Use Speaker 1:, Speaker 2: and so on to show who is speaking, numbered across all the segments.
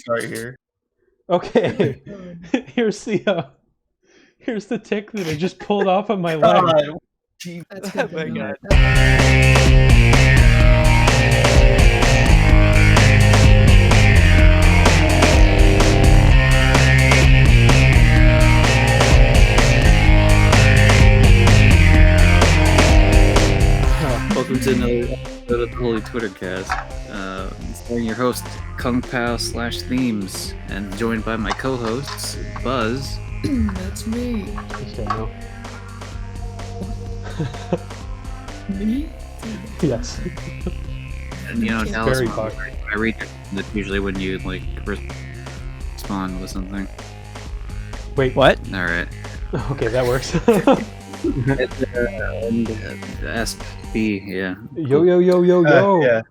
Speaker 1: start here.
Speaker 2: Okay. Here's the tick that I just pulled off of my leg.
Speaker 1: God.
Speaker 3: That's good.
Speaker 4: Oh my God. Welcome to another episode of the Holy Twitter Cast. I'm your host, Kung Pao /Themes, and joined by my co-hosts, Buzz.
Speaker 3: That's me.
Speaker 2: Okay, no.
Speaker 3: Me?
Speaker 2: Yes.
Speaker 3: It's
Speaker 4: And Dallas.
Speaker 2: very posh.
Speaker 4: I read that's usually when you respond with something.
Speaker 2: Wait.
Speaker 5: What?
Speaker 4: All right.
Speaker 2: Okay, that works.
Speaker 4: SB, yeah.
Speaker 2: Yo.
Speaker 1: Yeah.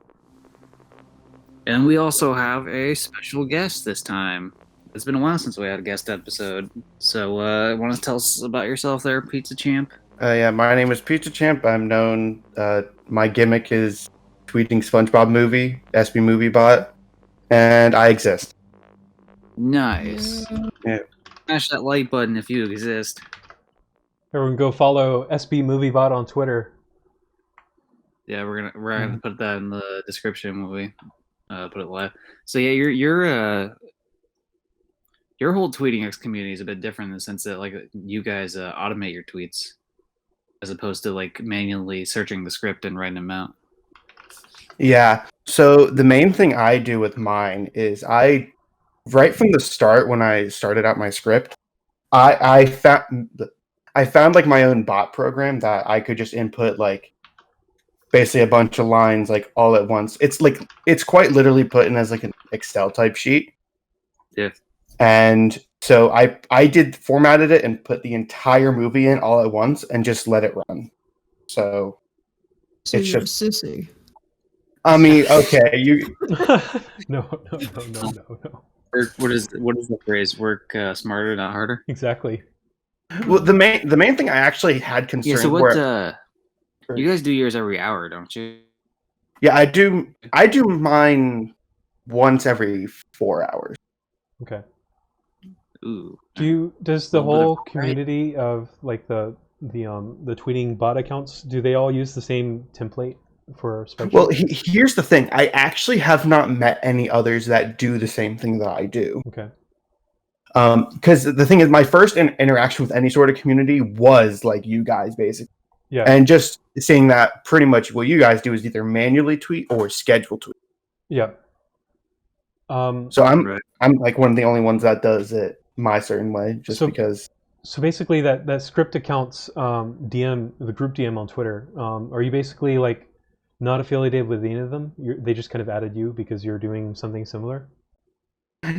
Speaker 4: And we also have a special guest this time. It's been a while since we had a guest episode. So, want to tell us about yourself there, Pizzachamp?
Speaker 1: Yeah, my name is Pizzachamp. I'm known. My gimmick is tweeting Spongebob movie, SB movie bot, and I exist.
Speaker 4: Nice.
Speaker 1: Yeah.
Speaker 4: Smash that like button if you exist.
Speaker 2: Everyone go follow SB Moviebot on Twitter.
Speaker 4: Yeah, we're gonna put that in the description when we put it live. So yeah, your whole tweeting X community is a bit different in the sense that you guys automate your tweets as opposed to manually searching the script and writing them out.
Speaker 1: Yeah. So the main thing I do with mine is right from the start when I started out my script, I found my own bot program that I could just input basically a bunch of lines all at once. It's quite literally put in as an Excel type sheet.
Speaker 4: Yeah.
Speaker 1: And so I formatted it and put the entire movie in all at once and just let it run. So it's
Speaker 3: you're
Speaker 1: just
Speaker 3: a sissy.
Speaker 1: I mean, okay, you
Speaker 2: No.
Speaker 4: What is the phrase? Work smarter, not harder.
Speaker 2: Exactly.
Speaker 1: well the main thing I actually had concern.
Speaker 4: Yeah. So what? You guys do yours every hour, don't you?
Speaker 1: Yeah, I do mine once every 4 hours.
Speaker 2: Okay.
Speaker 4: Ooh.
Speaker 2: Does the
Speaker 4: A little bit
Speaker 2: whole
Speaker 4: of-
Speaker 2: community of the tweeting bot accounts, do they all use the same template for spreadsheets?
Speaker 1: Well, here's the thing. I actually have not met any others that do the same thing that I do.
Speaker 2: Okay.
Speaker 1: Because the thing is, my first interaction with any sort of community was like you guys, basically.
Speaker 2: Yeah.
Speaker 1: And just seeing that pretty much what you guys do is either manually tweet or schedule tweet.
Speaker 2: Yeah.
Speaker 1: So I'm
Speaker 4: Right.
Speaker 1: I'm one of the only ones that does it my certain way, just because.
Speaker 2: So basically, that script accounts DM the group DM on Twitter. Are you basically not affiliated with any of them? They just kind of added you because you're doing something similar.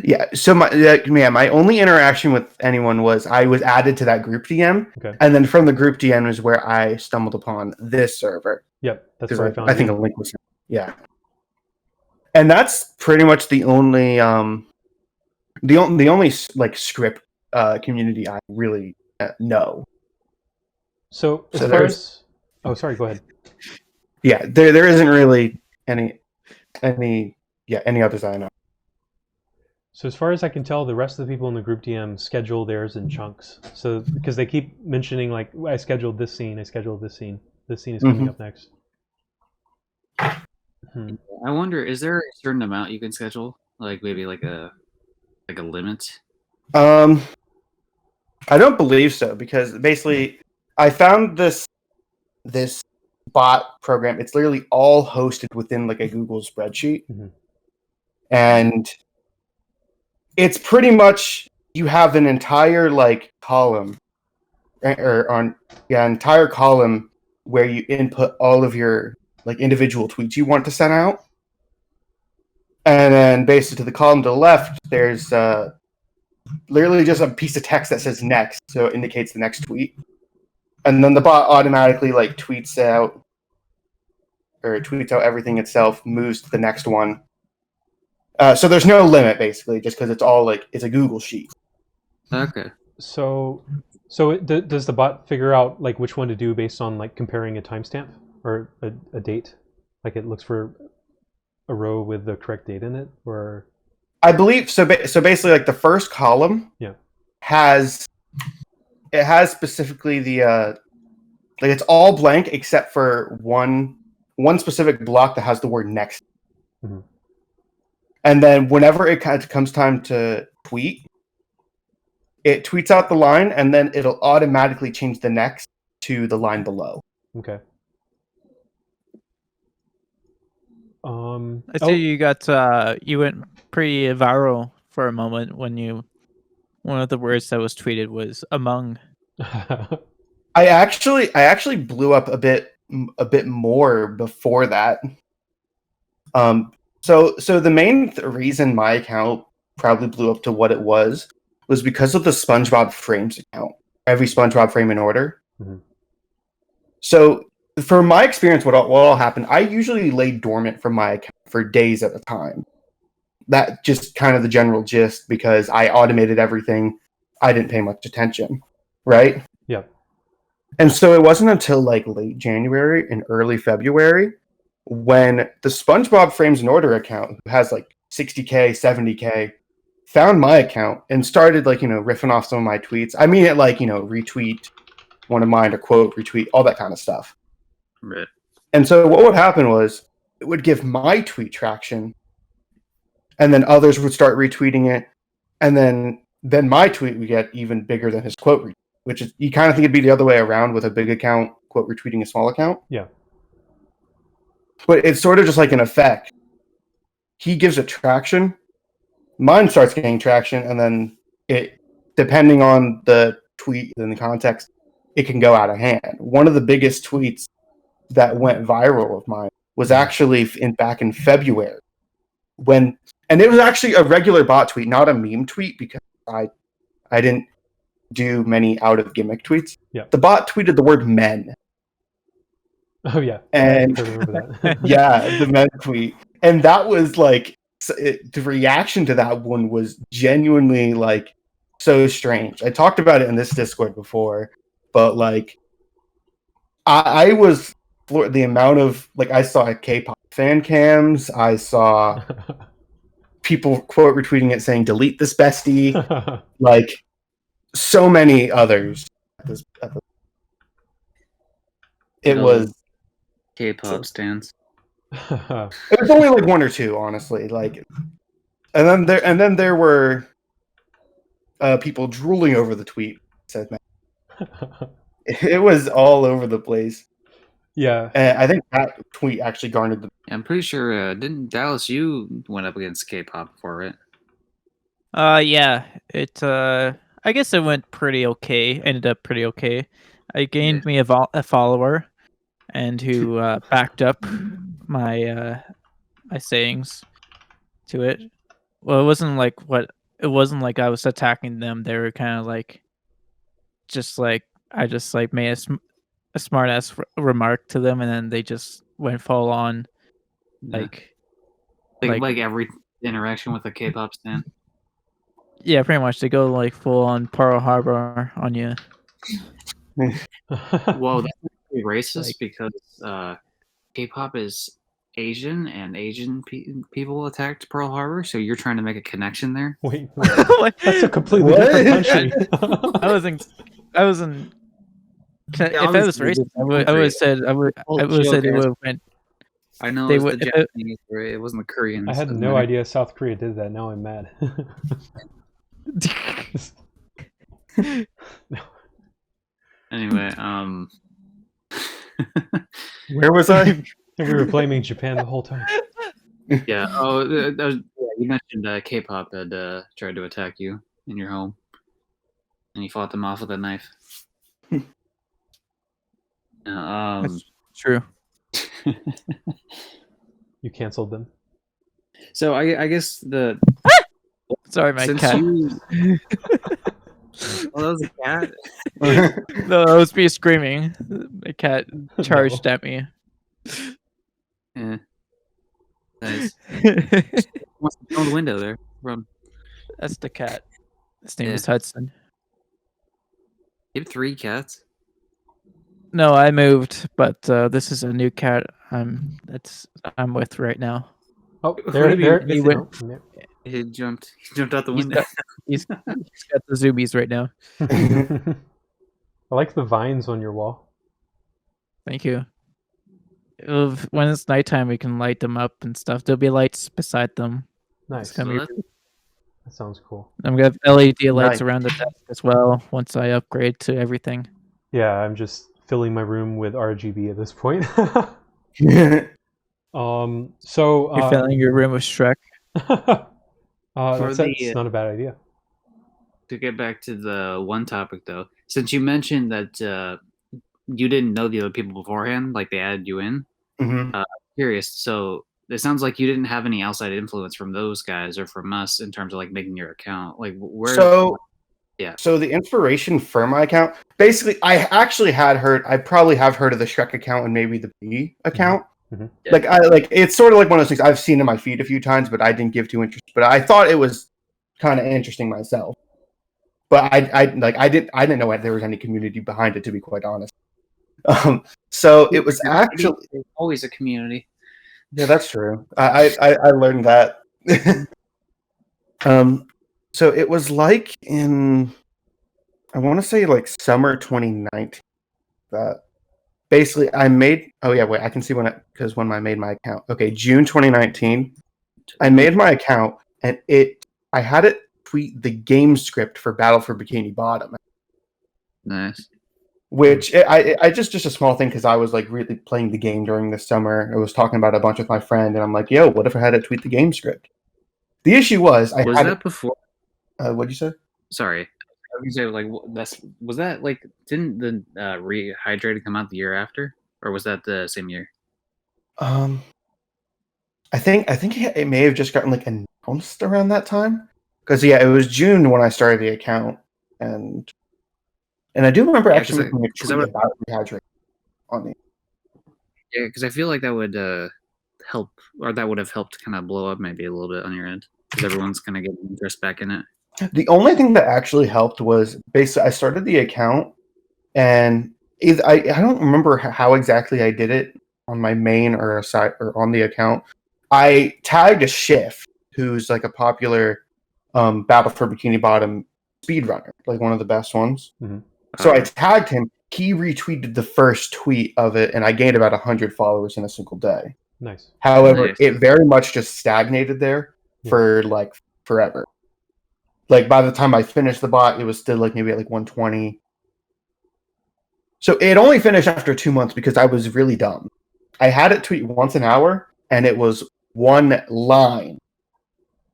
Speaker 1: Yeah. So my only interaction with anyone was I was added to that group DM,
Speaker 2: Okay.
Speaker 1: and then from the group DM is where I stumbled upon this server.
Speaker 2: Yep, that's
Speaker 1: Because
Speaker 2: where I found.
Speaker 1: I think a link was. Yeah. And that's pretty much the only script community I really know.
Speaker 2: So as far as sorry, go ahead.
Speaker 1: Yeah, there isn't really any others I know.
Speaker 2: So as far as I can tell, the rest of the people in the group DM schedule theirs in chunks. So because they keep mentioning I scheduled this scene, this scene is coming up next.
Speaker 4: I wonder, is there a certain amount you can schedule? Maybe a limit?
Speaker 1: I don't believe so, because basically I found this bot program. It's literally all hosted within a Google spreadsheet.
Speaker 2: Mhm.
Speaker 1: And it's pretty much you have an entire column entire column where you input all of your individual tweets you want to send out. And then basically to the column to the left, there's literally just a piece of text that says next, so it indicates the next tweet. And then the bot automatically tweets out everything itself, moves to the next one. So there's no limit, basically, just because it's all it's a Google sheet.
Speaker 4: Okay.
Speaker 2: So does the bot figure out which one to do based on comparing a timestamp or a date? It looks for a row with the correct date in it, or
Speaker 1: I believe so. So basically, like the first column, has specifically the like it's all blank except for one specific block that has the word next.
Speaker 2: Mhm.
Speaker 1: And then whenever it kind of comes time to tweet, it tweets out the line, and then it'll automatically change the next to the line below.
Speaker 2: Okay.
Speaker 5: I see you got you went pretty viral for a moment when one of the words that was tweeted was among.
Speaker 1: I actually blew up a bit more before that. So the main reason my account probably blew up to what it was because of the SpongeBob frames account. Every SpongeBob frame in order.
Speaker 2: Mhm.
Speaker 1: So from my experience, what all happened, I usually lay dormant from my account for days at a time. That just kind of the general gist, because I automated everything. I didn't pay much attention, right?
Speaker 2: Yeah.
Speaker 1: And so it wasn't until like late January and early February when the SpongeBob Frames in Order account, who has like 60K, 70K, found my account and started like, riffing off some of my tweets. I mean it like, retweet one of mine or quote, retweet, all that kind of stuff.
Speaker 4: Right.
Speaker 1: And so what would happen was it would give my tweet traction, and then others would start retweeting it, and then my tweet would get even bigger than his quote, which is, you kind of think it'd be the other way around with a big account quote retweeting a small account.
Speaker 2: Yeah.
Speaker 1: But it's sort of just like an effect. He gives it traction, mine starts getting traction, and then it, depending on the tweet and the context, it can go out of hand. One of the biggest tweets that went viral of mine was actually back in February, and it was actually a regular bot tweet, not a meme tweet, because I didn't do many out of gimmick tweets.
Speaker 2: Yeah.
Speaker 1: The bot tweeted the word men.
Speaker 2: Oh yeah.
Speaker 1: And
Speaker 2: I remember that.
Speaker 1: yeah, the men tweet. And that was like, the reaction to that one was genuinely like so strange. I talked about it in this Discord before, but like I was floored. The amount of, like, I saw K-pop fan cams, I saw people quote retweeting it saying delete this bestie, like so many others. It was
Speaker 4: K-pop stands.
Speaker 1: it was only like one or two, honestly. Like, and then there were people drooling over the tweet. Said, man, it was all over the place.
Speaker 2: Yeah.
Speaker 1: And I think that tweet actually garnered the.
Speaker 4: I'm pretty sure didn't Dallas, you went up against K-pop before, right?
Speaker 5: Yeah. It I guess it went pretty okay. Ended up pretty okay. I gained me a follower, and who backed up my my sayings to it. Well, it wasn't like I was attacking them. They were kind of like, just like I just like made a smart ass remark to them, and then they just went full on, like
Speaker 4: every interaction with a K-pop stan.
Speaker 5: Yeah, pretty much. They go like full on Pearl Harbor on you.
Speaker 4: Whoa, that's pretty racist,
Speaker 5: Like-
Speaker 4: because K-pop is Asian, and Asian people attacked Pearl Harbor. So you're trying to make a connection there.
Speaker 2: Wait,
Speaker 5: What?
Speaker 2: that's a completely
Speaker 1: What?
Speaker 2: different country.
Speaker 5: I wasn't. If I was
Speaker 4: obviously,
Speaker 5: racist, I would have said it would have went.
Speaker 4: I know
Speaker 5: They
Speaker 4: it was
Speaker 5: would-
Speaker 4: the
Speaker 5: if it-
Speaker 4: Japanese, right? It wasn't the Koreans.
Speaker 2: I had no idea South Korea did that. Now I'm mad.
Speaker 4: Anyway,
Speaker 1: Where was I?
Speaker 2: We were blaming Japan the whole time.
Speaker 4: yeah. Oh, you mentioned K-pop had tried to attack you in your home, and you fought them off with a knife.
Speaker 5: That's true.
Speaker 2: You canceled them.
Speaker 4: So I guess the
Speaker 5: Sorry, my
Speaker 4: since
Speaker 5: cat.
Speaker 4: you. Well, that was a cat.
Speaker 5: No, that was me screaming. My cat charged at me.
Speaker 4: Yeah. Nice. What's on the window there? Run.
Speaker 5: That's the cat. His name
Speaker 4: Yeah.
Speaker 5: is Hudson.
Speaker 4: You have 3 cats.
Speaker 5: No, I moved, but this is a new cat I'm with right now.
Speaker 2: Oh,
Speaker 4: Who
Speaker 2: there,
Speaker 4: do you-
Speaker 2: there.
Speaker 5: he
Speaker 2: it's-
Speaker 5: went-
Speaker 2: no,
Speaker 4: He jumped out the
Speaker 5: He's
Speaker 4: window.
Speaker 5: got, he's got the zoomies right now.
Speaker 2: I like the vines on your wall.
Speaker 5: Thank you. When it's nighttime, we can light them up and stuff. There'll be lights beside them.
Speaker 2: Nice.
Speaker 5: It's gonna be.
Speaker 2: That sounds cool.
Speaker 5: I'm gonna have LED lights
Speaker 1: Nice.
Speaker 5: around the desk as well once I upgrade to everything.
Speaker 2: Yeah, I'm just filling my room with RGB at this point. So
Speaker 5: You're filling your room with Shrek.
Speaker 2: that's
Speaker 4: the,
Speaker 2: not a bad idea.
Speaker 4: To get back to the one topic, though, since you mentioned that you didn't know the other people beforehand, like they added you in,
Speaker 1: Mhm.
Speaker 4: curious. So it sounds like you didn't have any outside influence from those guys or from us in terms of like making your account. Like where?
Speaker 1: So
Speaker 4: Yeah.
Speaker 1: So the inspiration for my account, basically, I probably have heard of the Shrek account and maybe the B account.
Speaker 2: Mhm.
Speaker 1: Like it's sort of like one of those things I've seen in my feed a few times, but I didn't give too interest. But I thought it was kind of interesting myself. But I didn't know there was any community behind it, to be quite honest. So it was actually
Speaker 4: There's always a community.
Speaker 1: yeah, that's true. I learned that. So it was like in I want to say like summer 2019 that basically I made I can see when I made my account. Okay, June 2019. I made my account and I had it tweet the game script for Battle for Bikini Bottom,
Speaker 4: Nice.
Speaker 1: which I just a small thing because I was like really playing the game during the summer. I was talking about it a bunch with my friend and I'm like, yo, what if I had it tweet the game script? The issue was
Speaker 4: Was that before?
Speaker 1: What'd you say?
Speaker 4: Sorry, I was gonna say like was that like didn't the Rehydrated come out the year after, or was that the same year?
Speaker 1: I think it may have just gotten like announced around that time because it was June when I started the account and I do remember
Speaker 4: Yeah,
Speaker 1: actually making a
Speaker 4: 'cause I
Speaker 1: tweet
Speaker 4: would-
Speaker 1: about Rehydrate on the
Speaker 4: Yeah, because I feel like that would help, or that would have helped kind of blow up maybe a little bit on your end, because everyone's gonna get interest back in it.
Speaker 1: The only thing that actually helped was basically I started the account and I don't remember how exactly I did it on my main or side or on the account. I tagged a Shift, who's like a popular Battle for Bikini Bottom speedrunner, like one of the best ones.
Speaker 2: Mhm.
Speaker 1: So I tagged him. He retweeted the first tweet of it, and I gained about 100 followers in a single day.
Speaker 2: Nice.
Speaker 1: However,
Speaker 4: Nice.
Speaker 1: it very much just stagnated there for like forever. Like by the time I finished the bot, it was still like maybe at like 120. So it only finished after 2 months because I was really dumb. I had it tweet once an hour, and it was one line,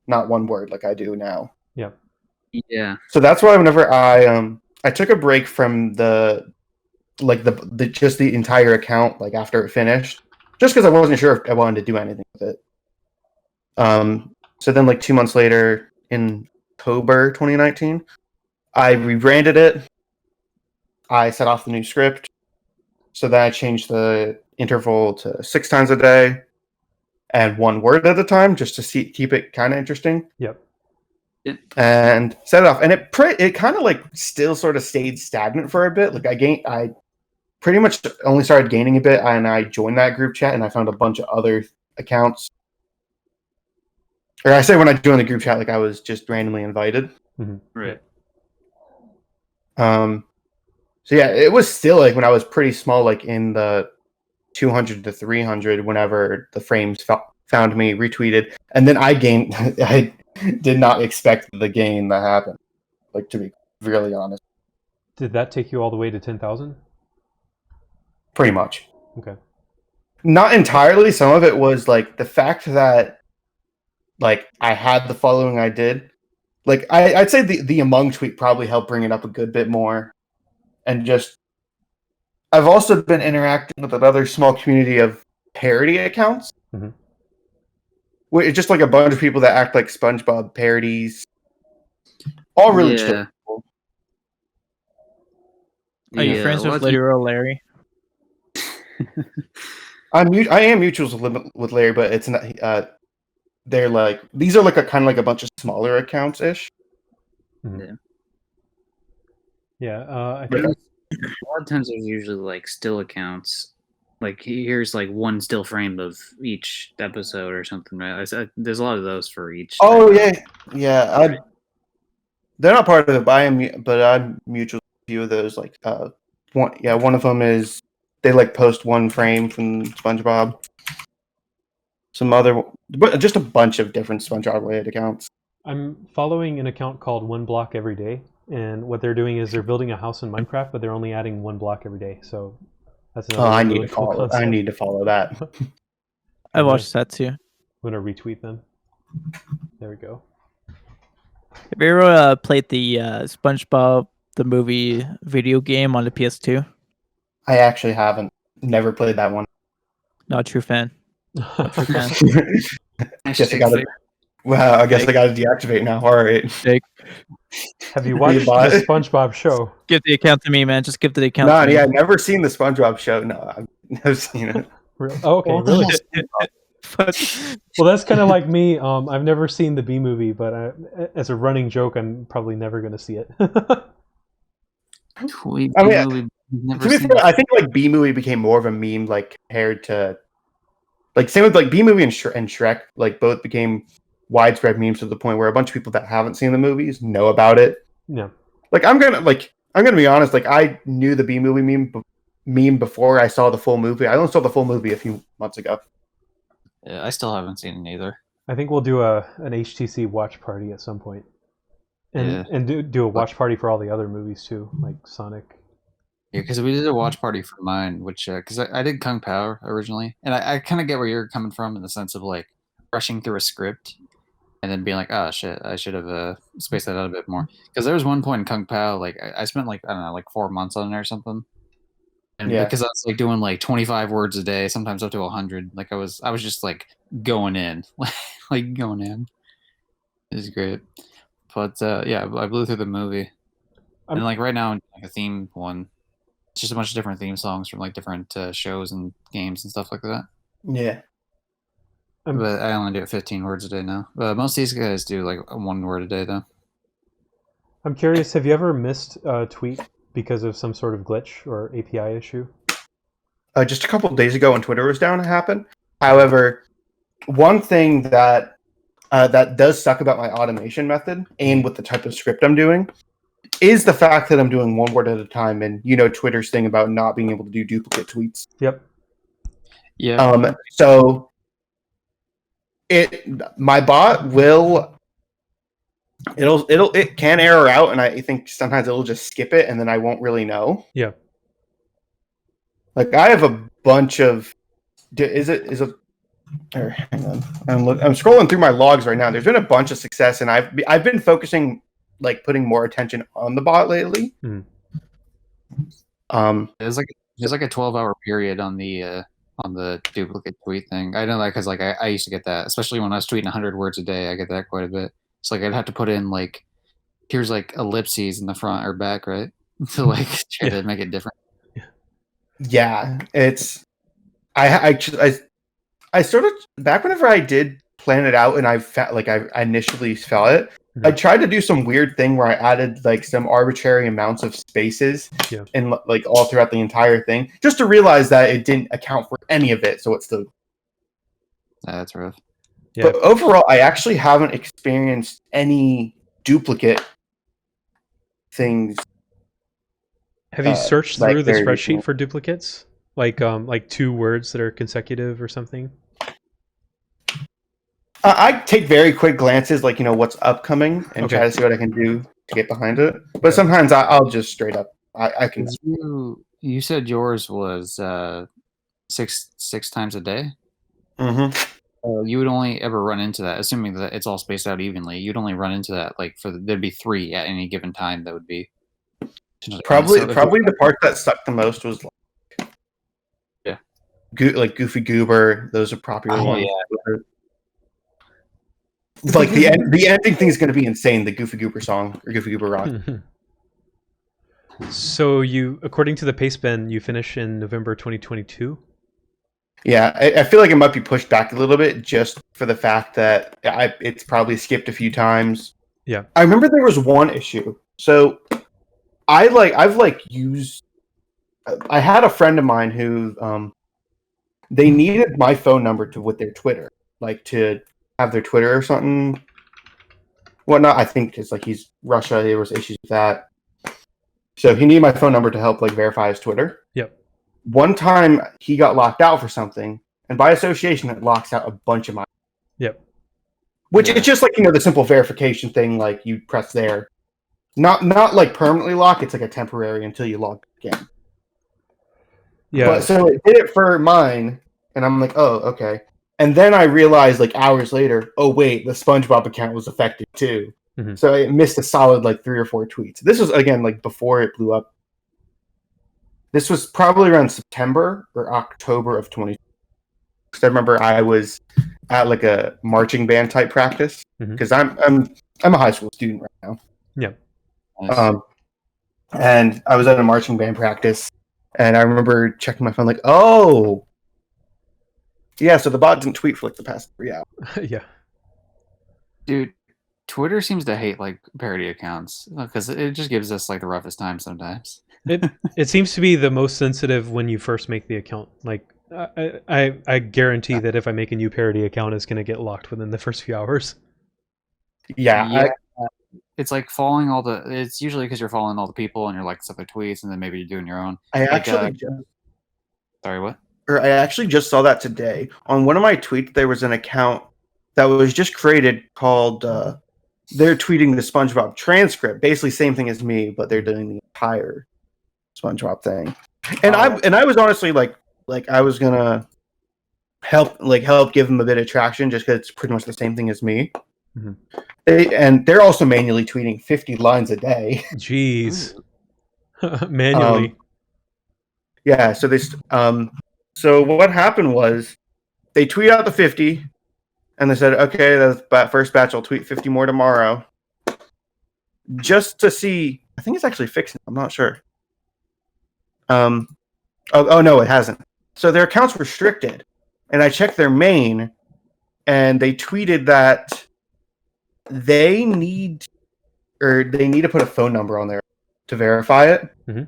Speaker 1: not one word like I do now.
Speaker 2: Yeah.
Speaker 4: Yeah.
Speaker 1: So that's why whenever I took a break from the just the entire account like after it finished, just because I wasn't sure if I wanted to do anything with it. So then like 2 months later in October 2019, I rebranded it. I set off the new script. So then I changed the interval to 6 times a day and 1 word at a time just to keep it kind of interesting.
Speaker 2: Yep.
Speaker 1: And set it off. And it kind of like still sort of stayed stagnant for a bit. Like I pretty much only started gaining a bit and I joined that group chat and I found a bunch of other accounts. Or I say when I joined the group chat, like I was just randomly invited.
Speaker 2: Mm-hmm.
Speaker 4: Right.
Speaker 1: So yeah, it was still like when I was pretty small, like in the 200 to 300, whenever the frames found me, retweeted, and then I gained. I did not expect the gain that happened. Like to be really honest,
Speaker 2: Did that take you all the way to 10,000?
Speaker 1: pretty much.
Speaker 2: Okay.
Speaker 1: Not entirely. Some of it was like the fact that like I had the following I did. Like I'd say the Among tweet probably helped bring it up a good bit more. And just I've also been interacting with another small community of parody accounts.
Speaker 2: Mm-hmm.
Speaker 1: Where it's just like a bunch of people that act like Spongebob parodies. All really chill people.
Speaker 5: Are you friends with Literal Larry?
Speaker 1: I am mutuals with Larry, but it's not. They're like these are like a kind of like a bunch of smaller accounts ish.
Speaker 2: Mm-hmm. Yeah. I
Speaker 4: But
Speaker 2: think
Speaker 4: a lot of times there's usually like still accounts like here's like one still frame of each episode or something, right? There's a lot of those for each.
Speaker 1: Oh
Speaker 4: type of-
Speaker 1: yeah. They're not part of it, but I'm mutual with a few of those. Like one of them is they like post one frame from SpongeBob. Some other, but just a bunch of different SpongeBob related accounts.
Speaker 2: I'm following an account called One Block Every Day, and what they're doing is they're building a house in Minecraft, but they're only adding one block every day. So that's another.
Speaker 1: I
Speaker 2: really
Speaker 1: need to
Speaker 2: cool
Speaker 1: follow.
Speaker 2: concept.
Speaker 1: I need to follow that.
Speaker 5: I watched that too.
Speaker 2: I'm gonna retweet them. There we go.
Speaker 5: Have you ever played the SpongeBob the movie video game on the PS2?
Speaker 1: I actually haven't. Never played that one.
Speaker 5: Not a true fan. True fan.
Speaker 1: Guess I gotta. Well, I guess I gotta deactivate now. All right.
Speaker 5: Jake,
Speaker 2: Have you watched
Speaker 1: bought
Speaker 2: the
Speaker 1: it?
Speaker 2: SpongeBob show?
Speaker 5: give the account to me, man. Just give the account
Speaker 1: No,
Speaker 5: to me.
Speaker 1: yeah, I've never seen the SpongeBob show. No, I've never seen it.
Speaker 2: Oh, okay,
Speaker 4: Well,
Speaker 2: really?
Speaker 5: But
Speaker 2: Well, that's kind of like me. I've never seen the B movie, but as a running joke, I'm probably never going to see it.
Speaker 4: Wait,
Speaker 1: I mean,
Speaker 4: movie, never
Speaker 1: To be
Speaker 4: seen
Speaker 1: fair, I think like B movie became more of a meme, like compared to, like same with like B movie and Shrek, like both became widespread memes to the point where a bunch of people that haven't seen the movies know about it.
Speaker 2: Yeah.
Speaker 1: Like I'm gonna be honest, like I knew the B movie meme before I saw the full movie. I only saw the full movie a few months ago.
Speaker 4: Yeah, I still haven't seen it either.
Speaker 2: I think we'll do an HTC watch party at some point,
Speaker 4: Yeah.
Speaker 2: and do a watch party for all the other movies too, like Sonic.
Speaker 4: Yeah, because we did a watch party for mine, which because I did Kung Pao originally, and I kind of get where you're coming from in the sense of like rushing through a script and then being like, oh shit, I should have spaced that out a bit more. Because there was one point in Kung Pao, like I spent like I don't know, like 4 months on it or something, and
Speaker 1: Yeah.
Speaker 4: because I was like doing like 25 words a day, sometimes up to 100. Like I was just like going in, like going in. It was great, but yeah, I blew through the movie, and like right now, like a theme one. It's just a bunch of different theme songs from like different shows and games and stuff like that.
Speaker 1: Yeah.
Speaker 4: But I only do it 15 words a day now. But most of these guys do like 1 word a day though.
Speaker 2: I'm curious, have you ever missed a tweet because of some sort of glitch or API issue?
Speaker 1: Just a couple of days ago when Twitter was down, it happened. However, one thing that that does suck about my automation method and with the type of script I'm doing is the fact that I'm doing 1 word at a time, and Twitter's thing about not being able to do duplicate tweets.
Speaker 2: Yep.
Speaker 4: Yeah.
Speaker 1: So my bot it can error out, and I think sometimes it'll just skip it, and then I won't really know.
Speaker 2: Yeah.
Speaker 1: Like I have a bunch of hang on. I'm scrolling through my logs right now. There's been a bunch of success, and I've been focusing, like putting more attention on the bot lately.
Speaker 4: There's like a 12-hour period on the duplicate tweet thing. I know that because like I used to get that, especially when I was tweeting 100 words a day. I get that quite a bit. So like I'd have to put in like here's like ellipses in the front or back, right? To like try to make it different.
Speaker 1: Yeah, it's I started back whenever I did plan it out, and I initially saw it.
Speaker 2: Mhm.
Speaker 1: I tried to do some weird thing where I added like some arbitrary amounts of spaces and like all throughout the entire thing, just to realize that it didn't account for any of it. So it's still.
Speaker 4: That's rough.
Speaker 2: Yeah.
Speaker 1: But overall, I actually haven't experienced any duplicate things.
Speaker 2: Have you searched
Speaker 1: like
Speaker 2: through the
Speaker 1: very
Speaker 2: spreadsheet
Speaker 1: recently.
Speaker 2: for duplicates? Like 2 words that are consecutive or something?
Speaker 1: I take very quick glances, like what's upcoming, and try to see what I can do to get behind it. But sometimes I'll just straight up. I can.
Speaker 4: You said yours was 6 times a day.
Speaker 1: Mm-hmm.
Speaker 4: You would only ever run into that, assuming that it's all spaced out evenly. You'd only run into that like there'd be 3 at any given time. That would be
Speaker 1: Probably
Speaker 4: so
Speaker 1: the part that sucked the most was like Goofy Goober. Those are popular ones.
Speaker 4: Yeah.
Speaker 1: Like the ending thing is going to be insane. The Goofy Goober song or Goofy Goober rock.
Speaker 2: So you, according to the Pastebin, you finish in November 2022.
Speaker 1: Yeah, I feel like it might be pushed back a little bit just for the fact that it's probably skipped a few times.
Speaker 2: Yeah,
Speaker 1: I remember there was one issue. So I had a friend of mine who they needed my phone number with their Twitter, like to have their Twitter or something. Whatnot, I think because like he's Russia, there was issues with that. So he needed my phone number to help like verify his Twitter.
Speaker 2: Yep.
Speaker 1: One time he got locked out for something, and by association it locks out a bunch of my.
Speaker 2: Yep.
Speaker 1: Which it's just like the simple verification thing, like you press there. Not like permanently lock, it's like a temporary until you log again.
Speaker 2: Yeah.
Speaker 1: But so it did it for mine, and I'm like, oh, okay. And then I realized like hours later, oh wait, the Spongebob account was affected too.
Speaker 2: Mhm.
Speaker 1: So it missed a solid like 3 or 4 tweets. This was again like before it blew up. This was probably around September or October of 2020. Because I remember I was at like a marching band type practice because I'm a high school student right now.
Speaker 2: Yeah.
Speaker 4: Nice.
Speaker 1: And I was at a marching band practice, and I remember checking my phone like, oh, yeah. So the bot didn't tweet for like the past 3 hours.
Speaker 2: Yeah.
Speaker 4: Dude, Twitter seems to hate like parody accounts because it just gives us like the roughest time sometimes.
Speaker 2: It seems to be the most sensitive when you first make the account. Like I guarantee that if I make a new parody account, it's going to get locked within the first few hours.
Speaker 1: Yeah.
Speaker 4: It's like following all the. It's usually because you're following all the people and you're like stuff their tweets, and then maybe you're doing your own.
Speaker 1: I actually
Speaker 4: sorry, what?
Speaker 1: I actually just saw that today on one of my tweets. There was an account that was just created called. They're tweeting the SpongeBob transcript, basically same thing as me, but they're doing the entire SpongeBob thing. And I was honestly like I was gonna help give them a bit of traction just because it's pretty much the same thing as me.
Speaker 2: Mm-hmm.
Speaker 1: They're also manually tweeting 50 lines a day.
Speaker 2: Jeez. Manually.
Speaker 1: Yeah, so so what happened was they tweet out the 50 and they said, okay, that's that first batch, I'll tweet 50 more tomorrow. Just to see, I think it's actually fixing it, I'm not sure. Oh no, it hasn't. So their account's restricted. And I checked their main and they tweeted that they need to put a phone number on there to verify it.
Speaker 2: Mm-hmm.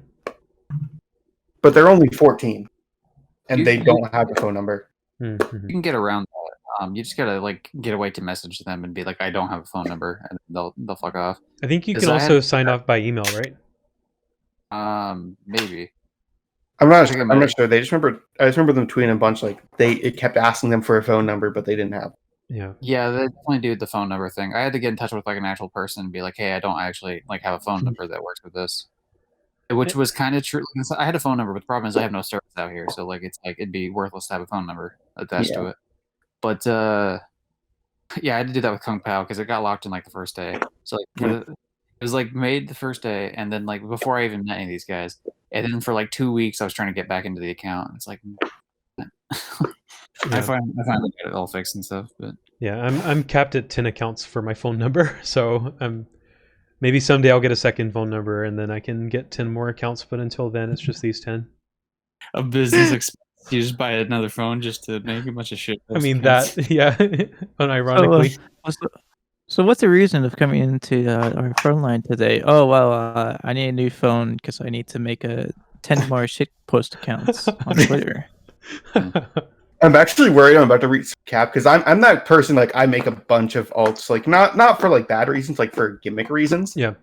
Speaker 1: But they're only 14 and they don't have a phone number.
Speaker 2: Mm-hmm.
Speaker 4: You can get around that. You just gotta like get away to message them and be like, I don't have a phone number, and they'll fuck off.
Speaker 2: I think you can also sign off by email, right?
Speaker 4: Maybe.
Speaker 1: I'm not sure. I just remember them tweeting a bunch like it kept asking them for a phone number, but they didn't have.
Speaker 4: Yeah, they definitely do the phone number thing. I had to get in touch with like an actual person and be like, hey, I don't actually like have a phone number that works with this. Which was kind of true. I had a phone number, but the problem is I have no service out here, so like it's like it'd be worthless to have a phone number attached to it. But yeah, I had to do that with Kung Pao because it got locked in like the first day. So like it was like made the first day, and then like before I even met any of these guys, and then for like 2 weeks I was trying to get back into the account. It's like I finally got it all fixed and stuff. But
Speaker 2: yeah, I'm capped at 10 accounts for my phone number, so maybe someday I'll get a second phone number and then I can get 10 more accounts. But until then, it's just these 10.
Speaker 4: A business expense. You just buy another phone just to make a bunch of shit.
Speaker 2: I mean that, yeah. Unironically.
Speaker 5: So what's the reason of coming into our phone line today? Oh well, I need a new phone because I need to make 10 more shit post accounts on Twitter.
Speaker 1: I'm actually worried I'm about to reach cap because I'm that person like I make a bunch of alts like not for like bad reasons, like for gimmick reasons.
Speaker 2: Yeah.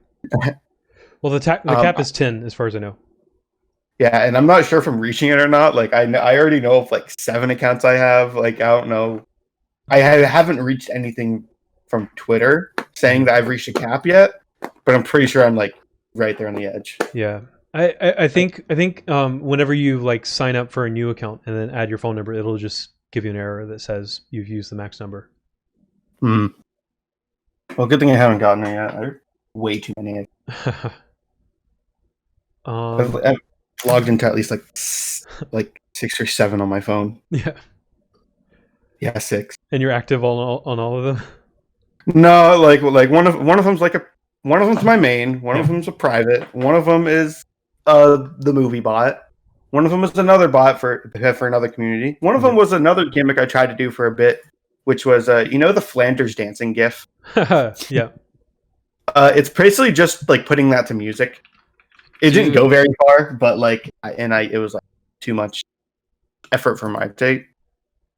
Speaker 2: Well, the cap is 10 as far as I know.
Speaker 1: Yeah, and I'm not sure if I'm reaching it or not. Like I already know of like 7 accounts I have. Like I don't know. I haven't reached anything from Twitter saying that I've reached a cap yet, but I'm pretty sure I'm like right there on the edge.
Speaker 2: Yeah. I think whenever you like sign up for a new account and then add your phone number, it'll just give you an error that says you've used the max number.
Speaker 1: Well, good thing I haven't gotten it yet. There are way too many. I've logged into at least like 6 or 7 on my phone.
Speaker 2: Yeah.
Speaker 1: Yeah, 6.
Speaker 2: And you're active on all of them?
Speaker 1: No, like one of them's one of them's my main, one of them's a private, one of them is the movie bot. One of them is another bot for another community. One of them was another gimmick I tried to do for a bit, which was the Flanders dancing gif.
Speaker 2: Yeah.
Speaker 1: It's basically just like putting that to music. It didn't go very far, but like it was like too much. effort for my take.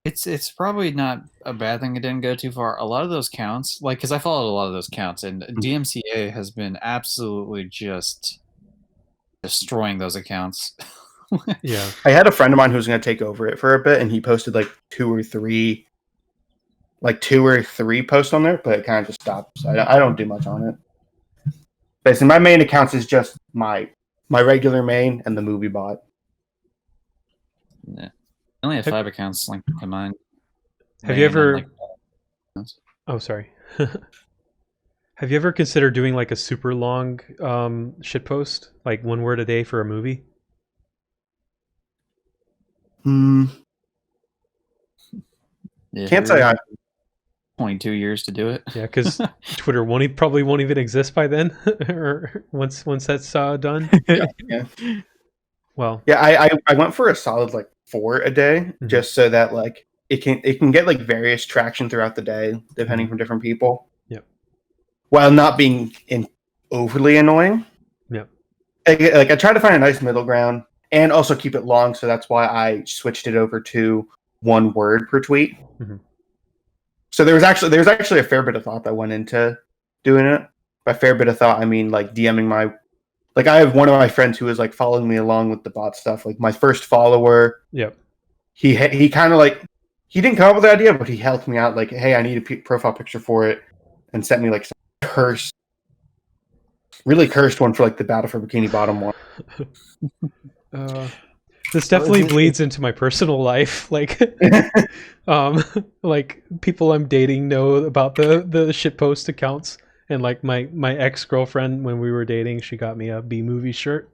Speaker 4: It's probably not a bad thing it didn't go too far. A lot of those counts, like, because I followed a lot of those counts, and DMCA has been absolutely just destroying those accounts.
Speaker 2: Yeah.
Speaker 1: I had a friend of mine who was going to take over it for a bit, and he posted like two or three posts on there, but it kind of just stopped. So I don't do much on it. Basically, my main accounts is just my regular main and the movie bot.
Speaker 4: Yeah. I only have 5 accounts linked to mine.
Speaker 2: Have you ever?
Speaker 4: Like,
Speaker 2: oh, sorry. Have you ever considered doing like a super long shit post, like 1 word a day for a movie?
Speaker 4: yeah,
Speaker 1: Can't say I.
Speaker 4: 22 years to do it.
Speaker 2: Yeah, because Twitter probably won't even exist by then, or once that's done.
Speaker 1: Yeah.
Speaker 2: Well,
Speaker 1: yeah, I went for a solid like 4 a day, just so that like it can get like various traction throughout the day, depending from different people.
Speaker 2: Yep.
Speaker 1: While not being overly annoying.
Speaker 2: Yep.
Speaker 1: Like I try to find a nice middle ground, and also keep it long. So that's why I switched it over to 1 word per tweet.
Speaker 2: Mm-hmm.
Speaker 1: So there's actually a fair bit of thought that went into doing it. By fair bit of thought, I mean like DMing my. Like I have one of my friends who is like following me along with the bot stuff. Like my first follower.
Speaker 2: Yep.
Speaker 1: He kind of like he didn't come up with the idea, but he helped me out. Like, hey, I need a profile picture for it, and sent me like some really cursed one for like the Battle for Bikini Bottom one.
Speaker 2: This definitely bleeds into my personal life. Like, like people I'm dating know about the shitpost accounts. And like my ex-girlfriend, when we were dating, she got me a B-movie shirt.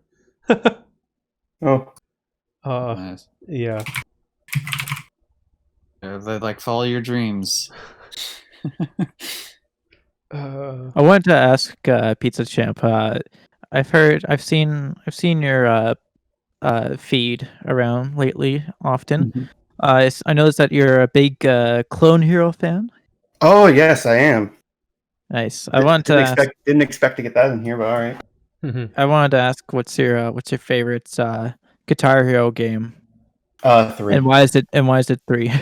Speaker 1: Oh.
Speaker 4: Nice.
Speaker 2: Yeah.
Speaker 4: They like follow your dreams.
Speaker 5: I wanted to ask Pizzachamp. I've seen your feed around lately often.
Speaker 1: Mm-hmm.
Speaker 5: I noticed that you're a big Clone Hero fan.
Speaker 1: Oh yes, I am.
Speaker 5: Nice. I wanted to
Speaker 1: didn't expect to get that in here, but all right.
Speaker 5: I wanted to ask what's your favorite Guitar Hero game?
Speaker 1: 3.
Speaker 5: And why is it 3?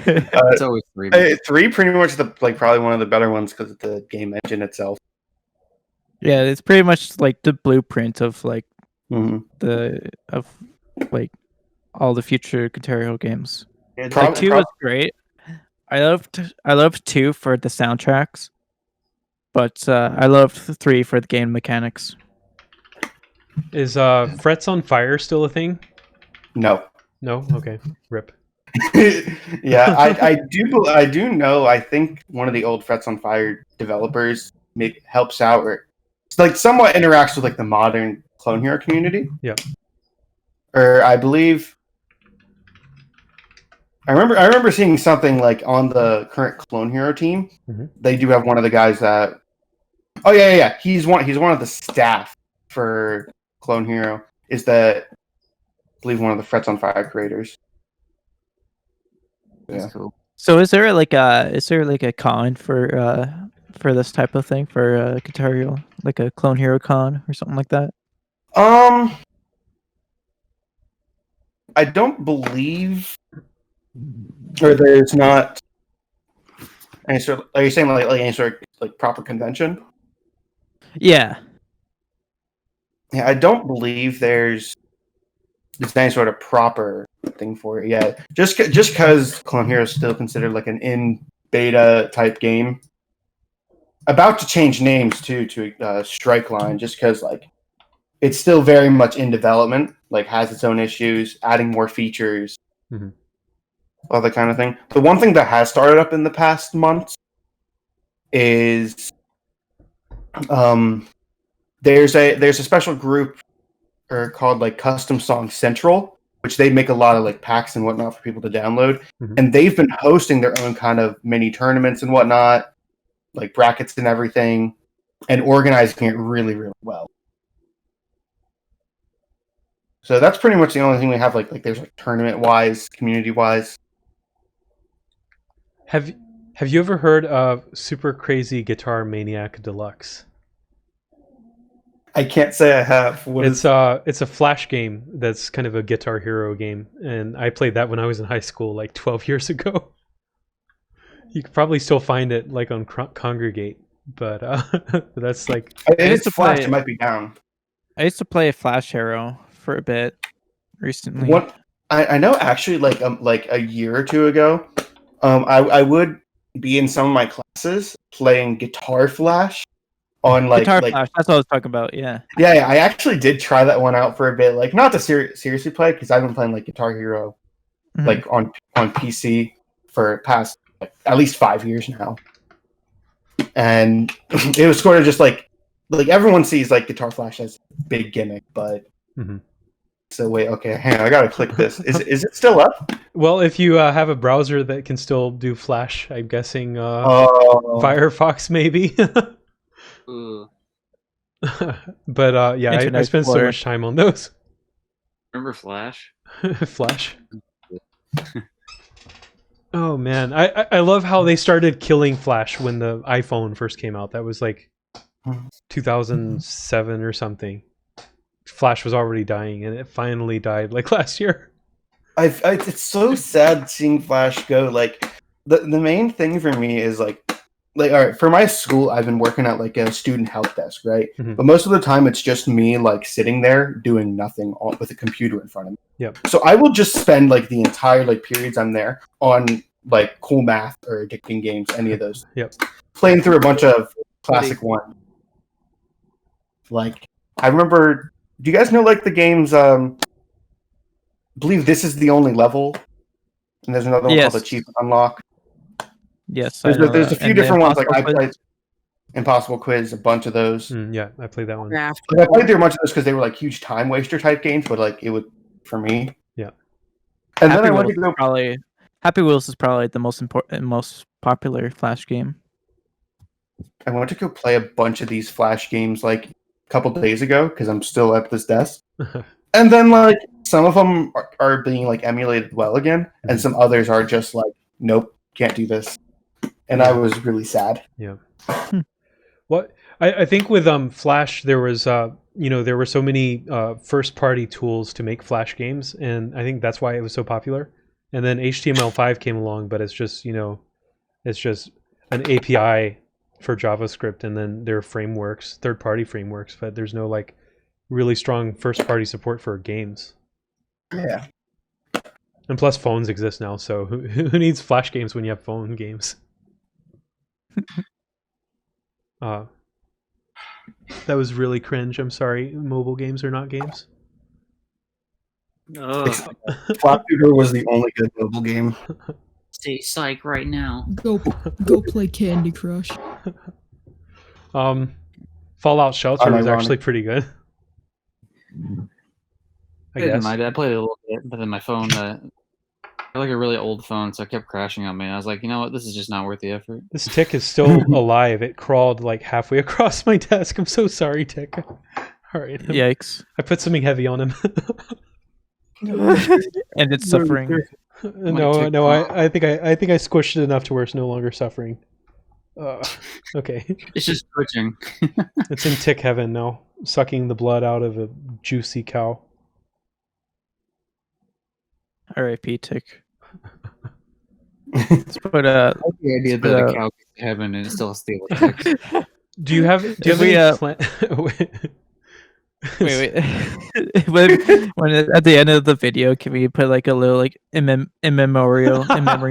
Speaker 4: It's always 3.
Speaker 1: 3 pretty much probably one of the better ones because of the game engine itself.
Speaker 5: Yeah, it's pretty much like the blueprint of like
Speaker 1: Mm-hmm.
Speaker 5: all the future Guitar Hero games.
Speaker 1: Yeah,
Speaker 5: Like 2 was great. I loved 2 for the soundtracks, but I loved 3 for the game mechanics.
Speaker 2: Is Frets on Fire still a thing?
Speaker 1: No.
Speaker 2: No? Okay. Rip.
Speaker 1: Yeah, I do know. I think one of the old Frets on Fire developers helps out, or it's like somewhat interacts with like the modern Clone Hero community.
Speaker 2: Yep.
Speaker 1: Or I believe I remember seeing something like on the current Clone Hero team.
Speaker 2: Mm-hmm.
Speaker 1: They do have one of the guys that. Oh yeah. He's one of the staff for Clone Hero. Is that I believe one of the Frets on Fire creators.
Speaker 4: That's
Speaker 1: Yeah.
Speaker 4: cool.
Speaker 5: So is there like a con for this type of thing for Guitar Hero, like a Clone Hero con or something like that?
Speaker 1: I don't believe, or there's not any sort of, are you saying like any sort of like proper convention?
Speaker 5: Yeah.
Speaker 1: Yeah, I don't believe there's any sort of proper thing for it yet. Just because Clone Hero is still considered like an in beta type game. About to change names too to Strike Line, just because like it's still very much in development, like has its own issues, adding more features, all that kind of thing. The one thing that has started up in the past months is there's a special group called like Custom Song Central, which they make a lot of like packs and whatnot for people to download, and they've been hosting their own kind of mini tournaments and whatnot, like brackets and everything, and organizing it really, really well. So that's pretty much the only thing we have. Like there's like tournament wise, community wise.
Speaker 2: Have you ever heard of Super Crazy Guitar Maniac Deluxe?
Speaker 1: I can't say I have. What is?
Speaker 2: It's a Flash game that's kind of a Guitar Hero game, and I played that when I was in high school, like 12 years ago. You could probably still find it like on Congregate, but that's like
Speaker 1: It's
Speaker 5: to
Speaker 1: Flash.
Speaker 5: play-
Speaker 1: It might be down.
Speaker 5: I used to play Flash Hero for a bit recently.
Speaker 1: What I know actually, like a year or two ago, I would be in some of my classes playing Guitar Flash on
Speaker 5: Guitar Flash, that's what I was talking about, yeah.
Speaker 1: Yeah, I actually did try that one out for a bit. Like, not to seriously play, because I've been playing like Guitar Hero,
Speaker 5: Mhm.
Speaker 1: like on PC for past at least 5 years now, and it was sort of just like everyone sees like Guitar Flash as a big gimmick, but
Speaker 2: Mhm.
Speaker 1: so wait, okay, hang on, I gotta click this. Is it still up?
Speaker 2: well, if you have a browser that can still do Flash, I'm guessing
Speaker 1: Oh,
Speaker 2: Firefox maybe.
Speaker 4: Ugh.
Speaker 2: But yeah, I
Speaker 5: Internet
Speaker 2: spent so
Speaker 5: Explorer.
Speaker 2: much time on those.
Speaker 4: Remember Flash?
Speaker 2: Flash. Oh man, I love how they started killing Flash when the iPhone first came out. That was like 2007 or something. Flash was already dying, and it finally died like last year.
Speaker 1: it's so sad seeing Flash go. Like the main thing for me is like all right, for my school, I've been working at like a student help desk, right?
Speaker 2: Mhm.
Speaker 1: But most of the time, it's just me like sitting there doing nothing with a computer in front of me.
Speaker 2: Yep.
Speaker 1: So I will just spend like the entire like periods I'm there on like cool math or addicting games, any of those.
Speaker 2: Yep.
Speaker 1: Playing through a bunch of classic ones. Like I remember. Do you guys know like the games? I believe This Is the Only Level, and there's another one
Speaker 5: Yes.
Speaker 1: called Achievement Unlock.
Speaker 5: Yes,
Speaker 1: There's,
Speaker 5: I know
Speaker 1: there's a
Speaker 5: that.
Speaker 1: few
Speaker 5: And the
Speaker 1: different ones. Like I
Speaker 5: Impossible
Speaker 1: played Impossible Quiz, a bunch of those.
Speaker 2: Yeah, I played that one.
Speaker 1: Like, I played through a bunch of those because they were like huge time waster type games, but like it would for me.
Speaker 2: Yeah.
Speaker 1: And
Speaker 5: Happy
Speaker 1: then I went
Speaker 5: Wheels
Speaker 1: to go.
Speaker 5: is probably Happy Wheels is probably the most important, most popular Flash game.
Speaker 1: I went to go play a bunch of these Flash games like a couple days ago because I'm still at this desk. And then like some of them are being like emulated well again, and some others are just like, nope, can't do this. And I was really sad.
Speaker 2: Yeah. What I think with Flash, there was there were so many first party tools to make Flash games, and I think that's why it was so popular. And then HTML5 came along, but it's just it's just an API for JavaScript, and then there are frameworks, third party frameworks, but there's no like really strong first party support for games.
Speaker 1: Yeah.
Speaker 2: And plus, phones exist now, so who needs Flash games when you have phone games? That was really cringe. I'm sorry. Mobile games are not games.
Speaker 1: Flash Shooter was the only good mobile game.
Speaker 4: Stay psych right now.
Speaker 3: Go play Candy Crush.
Speaker 2: Fallout Shelter was
Speaker 1: Unironic.
Speaker 2: actually pretty good. I guess.
Speaker 4: I played it a little bit, but then my phone, I had like a really old phone, so it kept crashing on me. I was like, you know what, this is just not worth the effort.
Speaker 2: This tick is still alive. It crawled like halfway across my desk. I'm so sorry, Tick. All right.
Speaker 5: Yikes.
Speaker 2: I put something heavy on him.
Speaker 5: And it's suffering.
Speaker 2: No, I think I squished it enough to where it's no longer suffering. Okay.
Speaker 4: It's just twitching.
Speaker 2: It's in tick heaven now, sucking the blood out of a juicy cow.
Speaker 5: R.I.P. Tick. Let's put a.
Speaker 4: The idea that a cow gets to heaven and it still steals ticks.
Speaker 2: Do you have
Speaker 5: If we,
Speaker 2: any plan?
Speaker 5: Wait. when at the end of the video, can we put like a little like in memory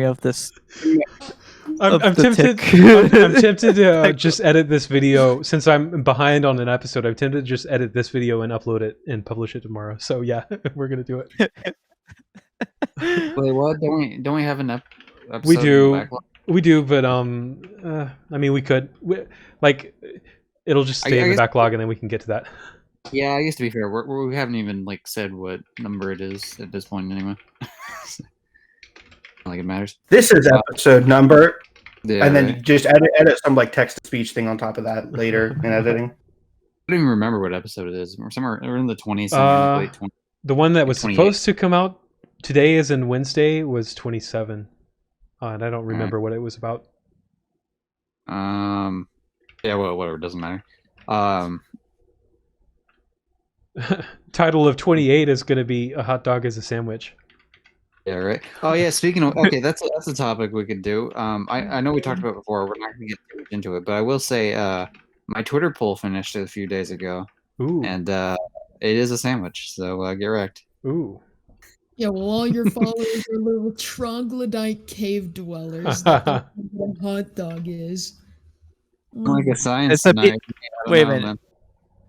Speaker 5: of this?
Speaker 2: I'm
Speaker 5: of the
Speaker 2: tempted.
Speaker 5: tick.
Speaker 2: I'm tempted to just edit this video since I'm behind on an episode. I'm tempted to just edit this video and upload it and publish it tomorrow. So yeah, we're gonna do it.
Speaker 4: Wait, what? Don't we have an episode?
Speaker 2: We do.
Speaker 4: in the backlog?
Speaker 2: We do, but I mean, we could. It'll just stay
Speaker 4: I
Speaker 2: in the
Speaker 4: guess-
Speaker 2: backlog, and then we can get to that.
Speaker 4: Yeah, I guess to be fair, we haven't even like said what number it is at this point anyway. Not like it matters.
Speaker 1: This is episode number,
Speaker 4: Yeah,
Speaker 1: and then
Speaker 4: right.
Speaker 1: just edit some like text to speech thing on top of that later in editing.
Speaker 4: I don't even remember what episode it is. We're in the 20s. Late 20s.
Speaker 2: The one that was
Speaker 4: 28.
Speaker 2: supposed to come out today, as in Wednesday, was 27, and I don't remember what it was about.
Speaker 4: Yeah, well, whatever, doesn't matter.
Speaker 2: Title of 28 is going to be a hot dog as a sandwich.
Speaker 4: Yeah, right. Oh yeah. Speaking of, okay, that's a topic we could do. I know we talked about it before. We're not going to get too much into it, but I will say, my Twitter poll finished a few days ago,
Speaker 2: Ooh.
Speaker 4: and it is a sandwich. So get wrecked.
Speaker 2: Ooh.
Speaker 3: Yeah, well, all your followers are little troglodyte cave dwellers that don't know what a hot dog is.
Speaker 4: I'm like a science
Speaker 5: It's a
Speaker 4: nerd.
Speaker 5: Wait a minute.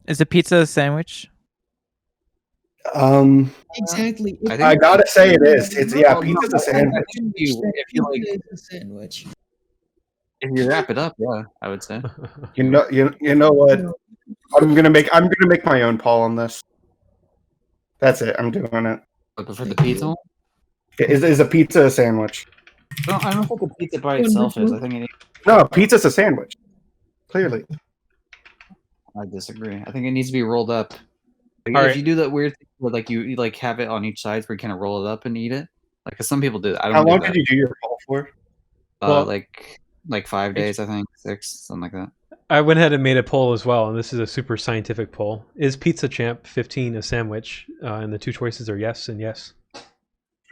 Speaker 5: Is a pizza a sandwich?
Speaker 3: Exactly.
Speaker 4: I think-
Speaker 1: I gotta say it is. It's pizza's a sandwich.
Speaker 4: If you like,
Speaker 3: Pizza is a sandwich.
Speaker 4: if you wrap it up, yeah, I would say.
Speaker 1: You know what? I'm gonna make my own poll on this. That's it. I'm doing it.
Speaker 4: But for the pizza, one?
Speaker 1: Is a pizza a sandwich?
Speaker 4: No, I don't think a pizza by itself is. I think it.
Speaker 1: No, pizza's a sandwich. Clearly.
Speaker 4: I disagree. I think it needs to be rolled up. Like,
Speaker 2: All
Speaker 4: if
Speaker 2: right.
Speaker 4: you do that weird thing where like you like have it on each side where you kind of roll it up and eat it, like 'cause some people do that. I don't.
Speaker 1: How
Speaker 4: do
Speaker 1: long
Speaker 4: that.
Speaker 1: did you do your poll for?
Speaker 2: Well-
Speaker 4: Like 5 days, I think 6, something like that.
Speaker 2: I went ahead and made a poll as well, and this is a super scientific poll. Is Pizzachamp 15 a sandwich? And the two choices are yes and yes.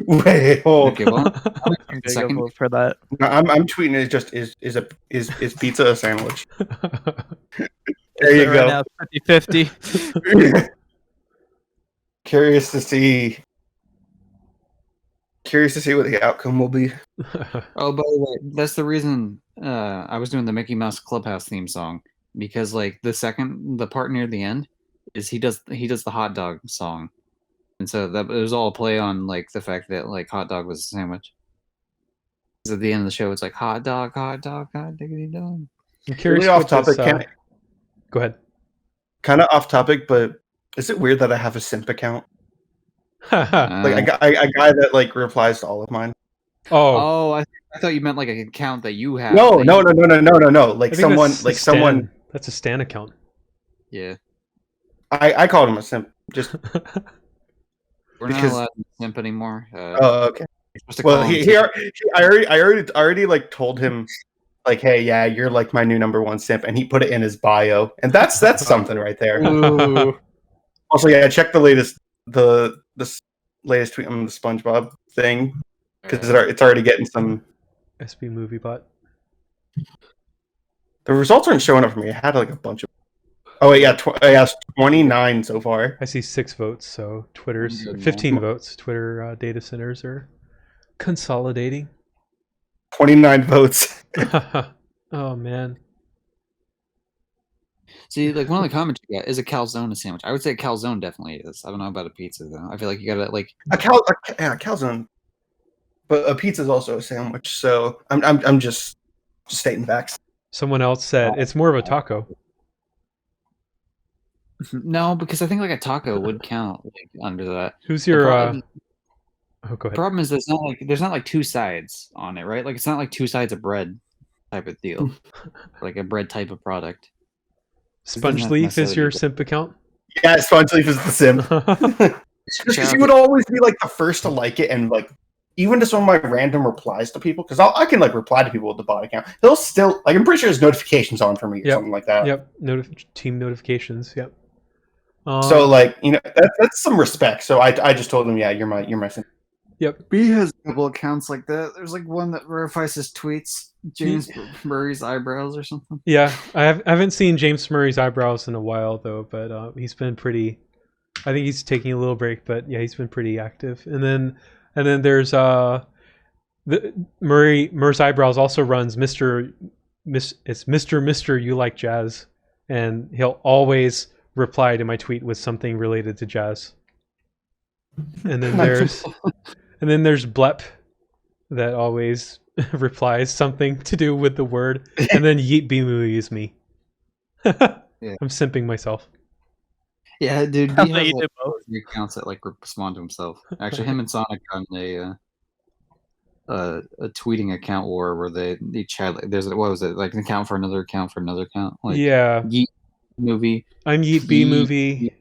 Speaker 1: Wait, hold.
Speaker 4: Okay, well,
Speaker 5: I'm gonna
Speaker 4: second.
Speaker 5: go vote for that.
Speaker 1: No, I'm tweeting it. Just is pizza a sandwich? There you
Speaker 5: Right
Speaker 1: go.
Speaker 5: now, 50-50.
Speaker 1: Curious to see what the outcome will be.
Speaker 4: Oh, by the way, that's the reason I was doing the Mickey Mouse Clubhouse theme song, because like the part near the end is he does the hot dog song, and so that it was all a play on like the fact that like hot dog was a sandwich. 'Cause at the end of the show, it's like hot dog, hot diggity dog.
Speaker 2: I'm curious.
Speaker 1: Really off
Speaker 2: what this,
Speaker 1: topic.
Speaker 2: Go ahead.
Speaker 1: Kind of off topic, but is it weird that I have a Simp account? Like
Speaker 4: Uh,
Speaker 1: a guy that like replies to all of mine.
Speaker 2: Oh,
Speaker 4: I thought you meant like an account that you have.
Speaker 1: No.
Speaker 4: that
Speaker 1: Like
Speaker 2: I think
Speaker 1: someone,
Speaker 2: that's a
Speaker 1: like
Speaker 2: Stan.
Speaker 1: someone.
Speaker 2: That's a Stan account.
Speaker 4: Yeah,
Speaker 1: I called him a Simp. Just
Speaker 4: we're
Speaker 1: Because-
Speaker 4: not allowed to simp anymore.
Speaker 1: oh, okay.
Speaker 4: you're supposed to
Speaker 1: Well,
Speaker 4: call him
Speaker 1: I already like told him, like, hey, yeah, you're like my new #1 Simp, and he put it in his bio, and that's something right there.
Speaker 4: Ooh.
Speaker 1: Also, yeah, check the latest latest tweet on the Spongebob thing because it's already getting some.
Speaker 2: SB movie bot.
Speaker 1: The results aren't showing up for me. I had like a bunch of. Oh wait, yeah, 29 so far.
Speaker 2: I see 6 votes, so Twitter's
Speaker 4: Good
Speaker 2: 15
Speaker 4: man.
Speaker 2: votes. Twitter data centers are consolidating.
Speaker 1: 29 votes.
Speaker 2: Oh man.
Speaker 4: See, like one of the comments you got is a calzone a sandwich. I would say a calzone definitely is. I don't know about a pizza though. I feel like you gotta like.
Speaker 1: A calzone, but a pizza is also a sandwich. So I'm just stating facts.
Speaker 2: Someone else said it's more of a taco.
Speaker 4: No, because I think like a taco would count like under that.
Speaker 2: Who's
Speaker 4: The
Speaker 2: your
Speaker 4: problem,
Speaker 2: oh go ahead.
Speaker 4: problem is there's not like 2 sides on it, right? Like it's not like 2 sides of bread type of deal, like a bread type of product.
Speaker 2: Sponge
Speaker 4: not
Speaker 2: Leaf is
Speaker 4: necessarily
Speaker 2: your
Speaker 4: good.
Speaker 2: simp account?
Speaker 1: Yeah, Sponge Leaf is the Simp. Just because he would always be like the first to like it, and like even to some of my random replies to people, because I can like reply to people with the bot account. He'll still like I'm pretty sure his notifications on for me or
Speaker 2: Yep.
Speaker 1: something like that.
Speaker 2: Yep. Team notifications. Yep.
Speaker 1: So like that's some respect. So I just told him, yeah, you're my Simp.
Speaker 2: Yep.
Speaker 4: B has a couple accounts like that. There's like one that verifies his tweets, James Murray's eyebrows or something.
Speaker 2: Yeah, I haven't seen James Murray's eyebrows in a while though, but he's been pretty. I think he's taking a little break, but yeah, he's been pretty active. And then there's Murray's eyebrows also runs it's Mr. You Like Jazz, and he'll always reply to my tweet with something related to jazz. And then there's Blep that always replies something to do with the word, and then Yeet Bimu is me.
Speaker 4: Yeah.
Speaker 2: I'm simping myself.
Speaker 4: Yeah, dude.
Speaker 5: I'll
Speaker 4: He
Speaker 5: let
Speaker 4: has
Speaker 5: you
Speaker 4: like
Speaker 5: do both.
Speaker 4: 3 accounts that like respond to himself. Actually, him and Sonic on a tweeting account war where they chat. Like, there's what was it like an account for another account for another account? Like
Speaker 2: Yeah,
Speaker 4: Yeet movie.
Speaker 2: I'm Yeet B
Speaker 4: Yeet-
Speaker 2: movie,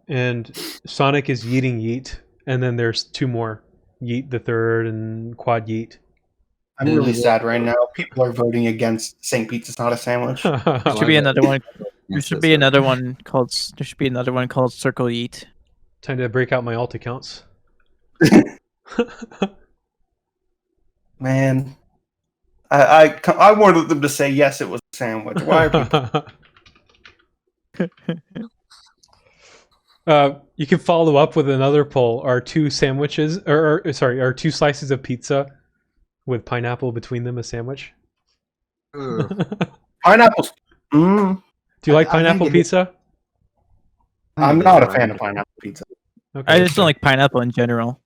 Speaker 2: and Sonic is Yeeting Yeet, and then there's 2 more, Yeet the Third and Quad Yeet.
Speaker 1: I'm really sad right now. People are voting against St. Pete's is not a sandwich.
Speaker 5: Should be another one. There should be another one called. There should be another one called Circle Eat.
Speaker 2: Time to break out my alt accounts.
Speaker 1: Man, I wanted them to say yes, it was a sandwich. Why are people?
Speaker 2: You can follow up with another poll. Are two sandwiches, are two slices of pizza with pineapple between them a sandwich?
Speaker 1: Pineapples.
Speaker 2: Do you like pineapple pizza?
Speaker 1: I'm not a fan of pineapple pizza.
Speaker 2: Okay,
Speaker 5: I just don't like pineapple in general.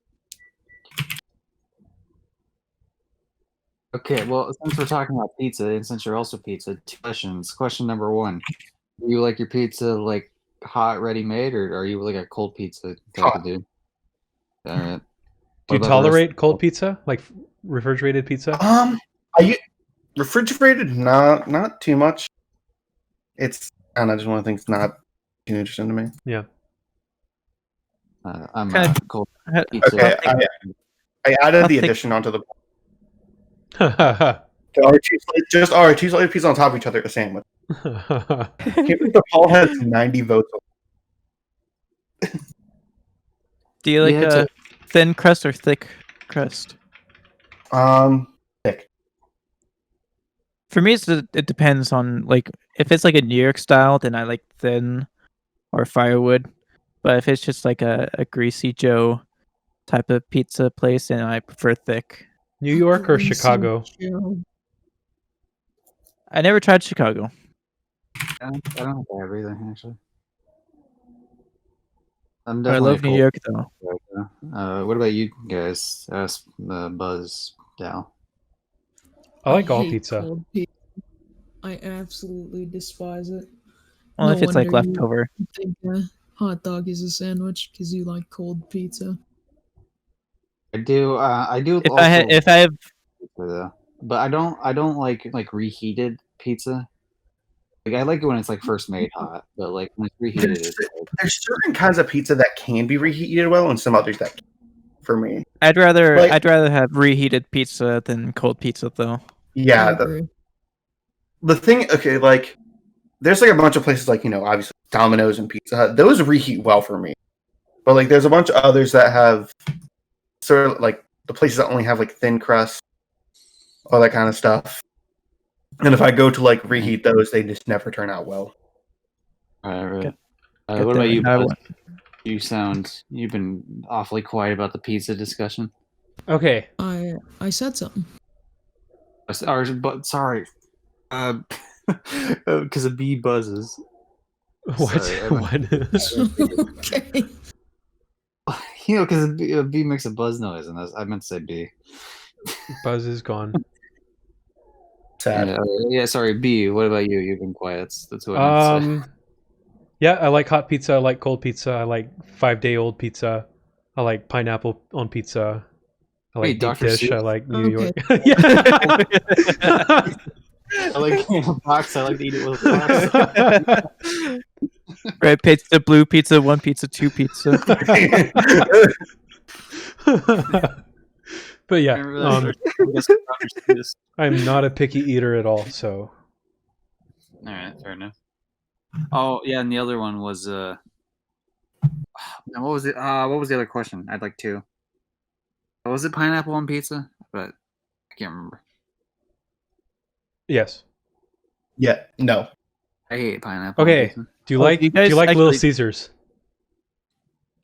Speaker 4: Okay, well, since we're talking about pizza, and since you're also pizza, 2 questions. Question number 1: do you like your pizza like hot, ready-made, or are you like a cold pizza type of dude? All right.
Speaker 2: Do you tolerate cold pizza, like refrigerated pizza?
Speaker 1: Refrigerated, not too much. It's I don't know, just one of the things not too interesting to me.
Speaker 2: Yeah.
Speaker 4: I'm
Speaker 5: Kinda-
Speaker 4: cold
Speaker 5: I-
Speaker 4: pizza.
Speaker 1: Okay, I added the
Speaker 5: think-
Speaker 1: addition onto the two slices pizza on top of each other, a sandwich. The poll has 90 votes.
Speaker 5: Do you like
Speaker 4: Yeah,
Speaker 5: a thin crust or thick crust?
Speaker 1: Thick.
Speaker 5: For me, it depends on like if it's like a New York style, then I like thin or firewood. But if it's just like a Greasy Joe type of pizza place, then I prefer thick.
Speaker 2: New York or
Speaker 3: Greasy
Speaker 2: Chicago?
Speaker 3: Joe.
Speaker 5: I never tried Chicago.
Speaker 4: I don't have to have either, actually. I'm
Speaker 5: But I
Speaker 4: definitely
Speaker 5: love New York though.
Speaker 4: What about you guys? Buzz, Dal.
Speaker 2: I like all
Speaker 3: hate
Speaker 2: pizza.
Speaker 3: cold pizza. I absolutely despise it.
Speaker 5: Well,
Speaker 3: No
Speaker 5: if it's like
Speaker 3: wonder you
Speaker 5: leftover.
Speaker 3: think a hot dog is a sandwich because you like cold pizza.
Speaker 4: I do. I do.
Speaker 5: If
Speaker 4: also
Speaker 5: I have
Speaker 4: pizza, though. But I don't like reheated pizza. Like I like it when it's like first made hot, but like when it's reheated, it's like,
Speaker 1: There's certain kinds of pizza that can be reheated well, and some others that can't, for me.
Speaker 5: I'd rather
Speaker 1: Like-
Speaker 5: have reheated pizza than cold pizza though.
Speaker 3: I
Speaker 1: Yeah,
Speaker 3: agree.
Speaker 1: the thing. Okay, like there's like a bunch of places like obviously Domino's and Pizza Hut. Those reheat well for me, but like there's a bunch of others that have sort of like the places that only have like thin crust, all that kind of stuff. And if I go to like reheat those, they just never turn out well.
Speaker 4: right.
Speaker 5: Get
Speaker 4: What
Speaker 5: them
Speaker 4: about you,
Speaker 5: in that
Speaker 4: Buzz? You've been awfully quiet about the pizza discussion.
Speaker 2: Okay.
Speaker 3: I said something.
Speaker 4: But sorry, because of B buzzes.
Speaker 2: What?
Speaker 4: Sorry, I
Speaker 2: What?
Speaker 3: Okay.
Speaker 4: Because a bee makes a buzz noise, and I meant to say B.
Speaker 2: Buzz is gone.
Speaker 1: Sad.
Speaker 4: Yeah, sorry, B. What about you? You've been quiet. That's what I meant to say.
Speaker 2: Yeah, I like hot pizza. I like cold pizza. I like 5-day-old pizza. I like pineapple on pizza. I like
Speaker 4: Wait,
Speaker 2: deep
Speaker 4: Dr.
Speaker 2: dish.
Speaker 4: Seuss?
Speaker 2: I like New
Speaker 3: Okay.
Speaker 2: York. Yeah.
Speaker 4: I like a box. I like to eat it with a box.
Speaker 5: Red pizza, blue pizza, 1 pizza, 2 pizza.
Speaker 2: But yeah,
Speaker 4: Remember that? Dr. Seuss.
Speaker 2: I'm not a picky eater at all. So
Speaker 4: All right, fair enough. Oh yeah, and the other one was what was it? What was the other question? I'd like 2. Was it pineapple on pizza? But I can't remember.
Speaker 2: yes.
Speaker 1: Yeah, no.
Speaker 4: I hate pineapple.
Speaker 2: Okay.
Speaker 4: On pizza.
Speaker 2: Do you
Speaker 5: Oh,
Speaker 2: like
Speaker 5: you
Speaker 2: do you
Speaker 5: guys
Speaker 2: like Little
Speaker 5: actually-
Speaker 2: Caesars?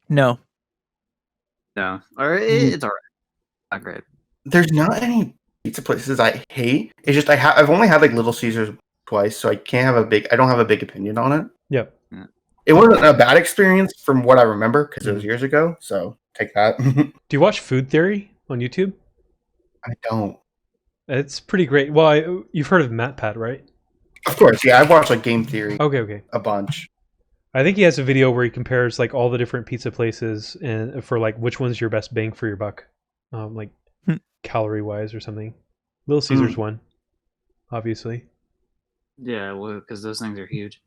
Speaker 5: No.
Speaker 4: No, or it's alright. Not great.
Speaker 1: There's not any pizza places I hate. It's just I've only had like Little Caesars twice, so I don't have a big opinion on it.
Speaker 2: Yep.
Speaker 1: It wasn't a bad experience from what I remember because it was years ago. So take that.
Speaker 2: Do you watch Food Theory on YouTube?
Speaker 1: I don't.
Speaker 2: It's pretty great. Well, you've heard of MatPat, right?
Speaker 1: Of course, yeah. I've watched like Game Theory
Speaker 2: Okay.
Speaker 1: a bunch.
Speaker 2: I think he has a video where he compares like all the different pizza places and for like which one's your best bang for your buck, like calorie wise or something. Little Caesars won, obviously.
Speaker 4: Yeah, well, because those things are huge.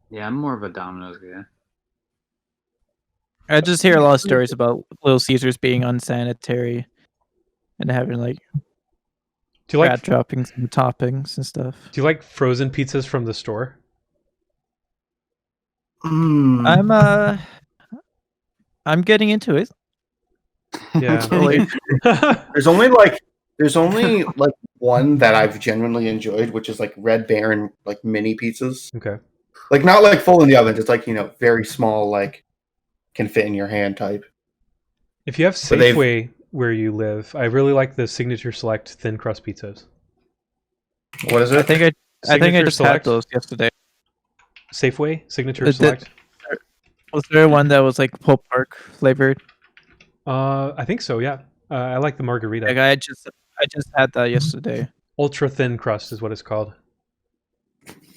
Speaker 4: Yeah, I'm more of a Domino's guy.
Speaker 5: I just hear a lot of stories about Little Caesars being unsanitary and having like
Speaker 2: Do you like
Speaker 5: rat droppings and toppings and stuff.
Speaker 2: Do you like frozen pizzas from the store?
Speaker 1: Mm.
Speaker 5: I'm getting into it.
Speaker 2: Yeah.
Speaker 5: Slowly.
Speaker 1: There's only like one that I've genuinely enjoyed, which is like Red Baron like mini pizzas.
Speaker 2: Okay.
Speaker 1: Like not like full in the oven, just like very small, like can fit in your hand type.
Speaker 2: If you have
Speaker 1: But they've-
Speaker 2: Safeway where you live, I really like the Signature Select thin crust pizzas.
Speaker 1: What is
Speaker 5: I
Speaker 1: it?
Speaker 5: think I
Speaker 2: Signature
Speaker 5: just
Speaker 2: Select?
Speaker 5: had those yesterday.
Speaker 2: Safeway Signature
Speaker 5: The-
Speaker 2: Select.
Speaker 5: Was there one that was like pulled pork flavored?
Speaker 2: I think so. Yeah. I like the margarita.
Speaker 5: Like I just had that yesterday.
Speaker 2: Ultra thin crust is what it's called.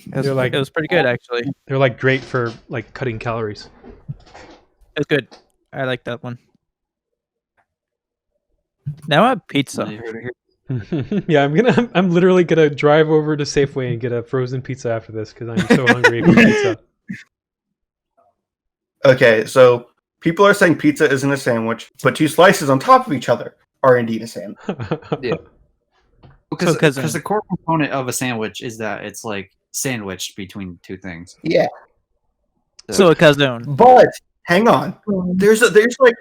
Speaker 2: They're like
Speaker 5: It was pretty good actually.
Speaker 2: they're like great for like cutting calories.
Speaker 5: It's good. I like that one. Now I have pizza.
Speaker 4: You heard it here.
Speaker 2: Yeah, I'm literally gonna drive over to Safeway and get a frozen pizza after this because I'm so hungry for pizza.
Speaker 1: Okay, so people are saying pizza isn't a sandwich, but two slices on top of each other are indeed a sandwich.
Speaker 4: Yeah.
Speaker 5: So,
Speaker 4: Because
Speaker 5: cousin.
Speaker 4: the core component of a sandwich is that it's like sandwiched between two things.
Speaker 1: Yeah,
Speaker 5: So a calzone.
Speaker 1: but hang on. There's like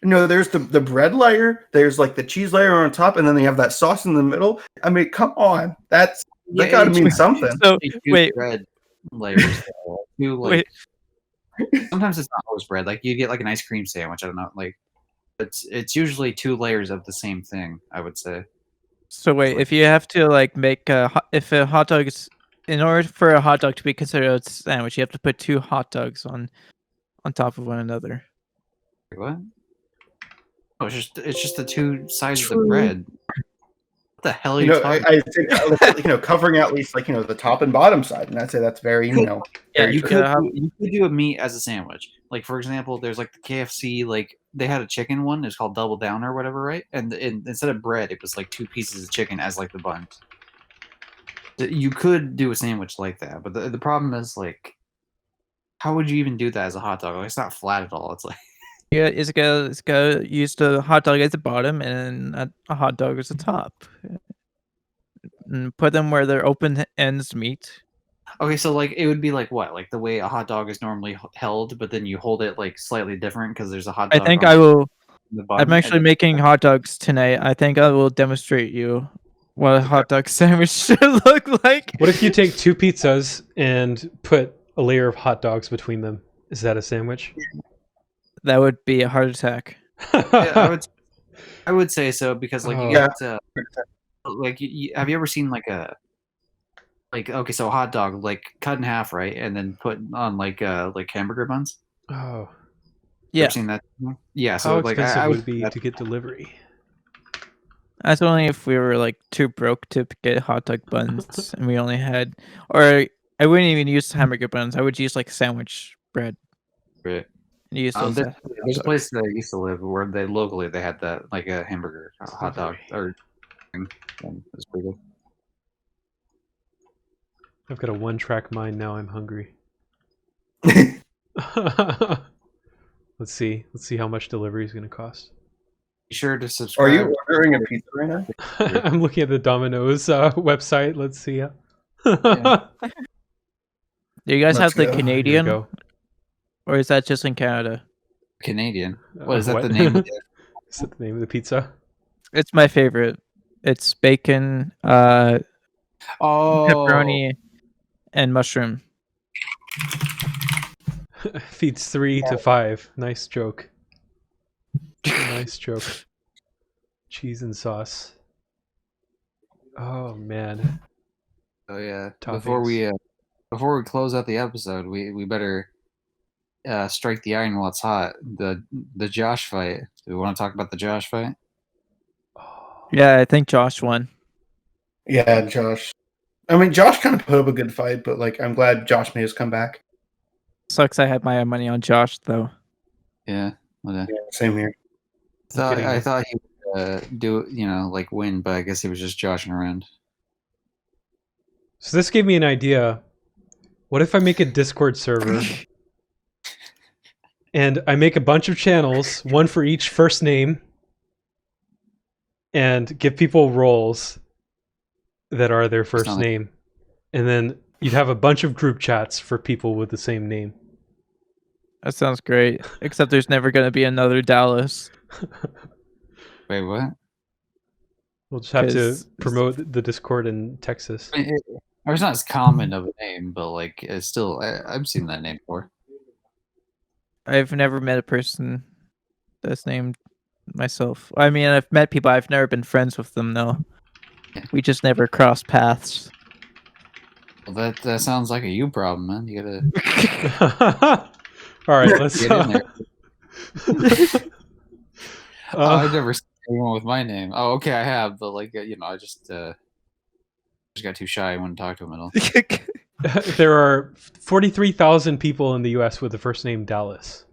Speaker 1: there's the bread layer, there's like the cheese layer on top, and then they have that sauce in the middle. I mean, come on, that gotta
Speaker 4: it's-
Speaker 1: mean something.
Speaker 5: So
Speaker 4: Two
Speaker 5: wait,
Speaker 4: bread layers. Two, like,
Speaker 5: wait.
Speaker 4: sometimes it's not always bread. Like you get like an ice cream sandwich. I don't know. Like it's usually two layers of the same thing. I would say.
Speaker 5: So wait, if you have to like make if a hot dog is in order for a hot dog to be considered a sandwich, you have to put two hot dogs on top of one another.
Speaker 4: Like, what? Oh, it's just the two sides of the
Speaker 3: True.
Speaker 4: bread. What the hell are you talking?
Speaker 1: I think covering at least like the top and bottom side, and I'd say that's very
Speaker 5: Yeah,
Speaker 1: very
Speaker 4: You
Speaker 1: true.
Speaker 4: could do a meat as a sandwich. Like for example, there's like the KFC. Like they had a chicken one. It's called Double Down or whatever, right? And instead of bread, it was like two pieces of chicken as like the buns. You could do a sandwich like that, but the problem is like, how would you even do that as a hot dog? Like, it's not flat at all. It's like
Speaker 5: Yeah, it's gonna use the hot dog as the bottom and a hot dog as the top. And put them where their open ends meet.
Speaker 4: okay, so like it would be like what, like the way a hot dog is normally held, but then you hold it like slightly different because there's a hot
Speaker 5: I
Speaker 4: dog.
Speaker 5: think
Speaker 4: on
Speaker 5: I will.
Speaker 4: the bun,
Speaker 5: I'm actually
Speaker 4: and-
Speaker 5: making hot dogs tonight. I think I will demonstrate you what a hot dog sandwich should look like.
Speaker 2: What if you take two pizzas and put a layer of hot dogs between them? Is that a sandwich?
Speaker 5: That would be a heart attack.
Speaker 4: Yeah, I would say so because like you
Speaker 2: Oh.
Speaker 4: get like have you ever seen like a okay, so a hot dog like cut in half, right, and then put on like hamburger buns?
Speaker 2: Oh,
Speaker 5: Yeah,
Speaker 4: Ever seen that? Yeah, so
Speaker 2: how
Speaker 4: like
Speaker 2: expensive
Speaker 4: I
Speaker 2: would
Speaker 4: would
Speaker 2: it be to get delivery?
Speaker 5: that's only if we were like too broke to get hot dog buns, and we only had, or I wouldn't even use hamburger buns. I would use like sandwich bread
Speaker 4: Right.
Speaker 5: and use those.
Speaker 4: There's a place that I used to live where they had that like a hamburger hot dog or thing. And it was pretty good.
Speaker 2: I've got a one-track mind now. I'm hungry. Let's see how much delivery is going to cost.
Speaker 4: Be sure to subscribe.
Speaker 1: Are you ordering a pizza right now?
Speaker 2: I'm looking at the Domino's website. Let's see.
Speaker 5: Do you guys
Speaker 1: Let's
Speaker 5: have the
Speaker 1: go.
Speaker 2: Here we
Speaker 5: Canadian,
Speaker 2: go.
Speaker 5: or is that just in Canada?
Speaker 4: Canadian? What is that
Speaker 2: What?
Speaker 4: the name? Of it?
Speaker 2: Is that the name of the pizza?
Speaker 5: It's my favorite. It's bacon,
Speaker 4: Oh,
Speaker 5: pepperoni, and mushroom.
Speaker 2: Feeds 3 to 5. Nice joke. Nice joke. Cheese and sauce. Oh man.
Speaker 4: Oh yeah.
Speaker 2: Toppings.
Speaker 4: Before we close out the episode, we better strike the iron while it's hot. The Josh fight. Do we want to talk about the Josh fight?
Speaker 5: Yeah, I think Josh won.
Speaker 1: Yeah, Josh. I mean, Josh kind of put up a good fight, but like, I'm glad Josh made his comeback.
Speaker 5: Sucks I had my money on Josh though.
Speaker 4: Yeah.
Speaker 1: Yeah, same here.
Speaker 4: I thought he would do like win, but I guess he was just joshing around.
Speaker 2: So this gave me an idea. What if I make a Discord server and I make a bunch of channels, one for each first name, and give people roles, that are their first
Speaker 4: not like-
Speaker 2: name, and then you'd have a bunch of group chats for people with the same name.
Speaker 5: That sounds great. Except there's never going to be another Dallas.
Speaker 4: Wait, what?
Speaker 2: We'll just have to
Speaker 5: 'Cause-
Speaker 2: promote the Discord in Texas.
Speaker 4: It's not as common of a name, but like it's still I've seen that name before.
Speaker 5: I've never met a person that's named myself. I mean, I've met people. I've never been friends with them, though. We just never crossed paths.
Speaker 4: Well, that sounds like a you problem, man. You gotta
Speaker 2: All right, let's.
Speaker 4: get in there. I've never seen anyone with my name. Oh, okay, I have, but like I just got too shy. I wouldn't talk to him at all.
Speaker 2: There are 43,000 people in the U.S. with the first name Dallas.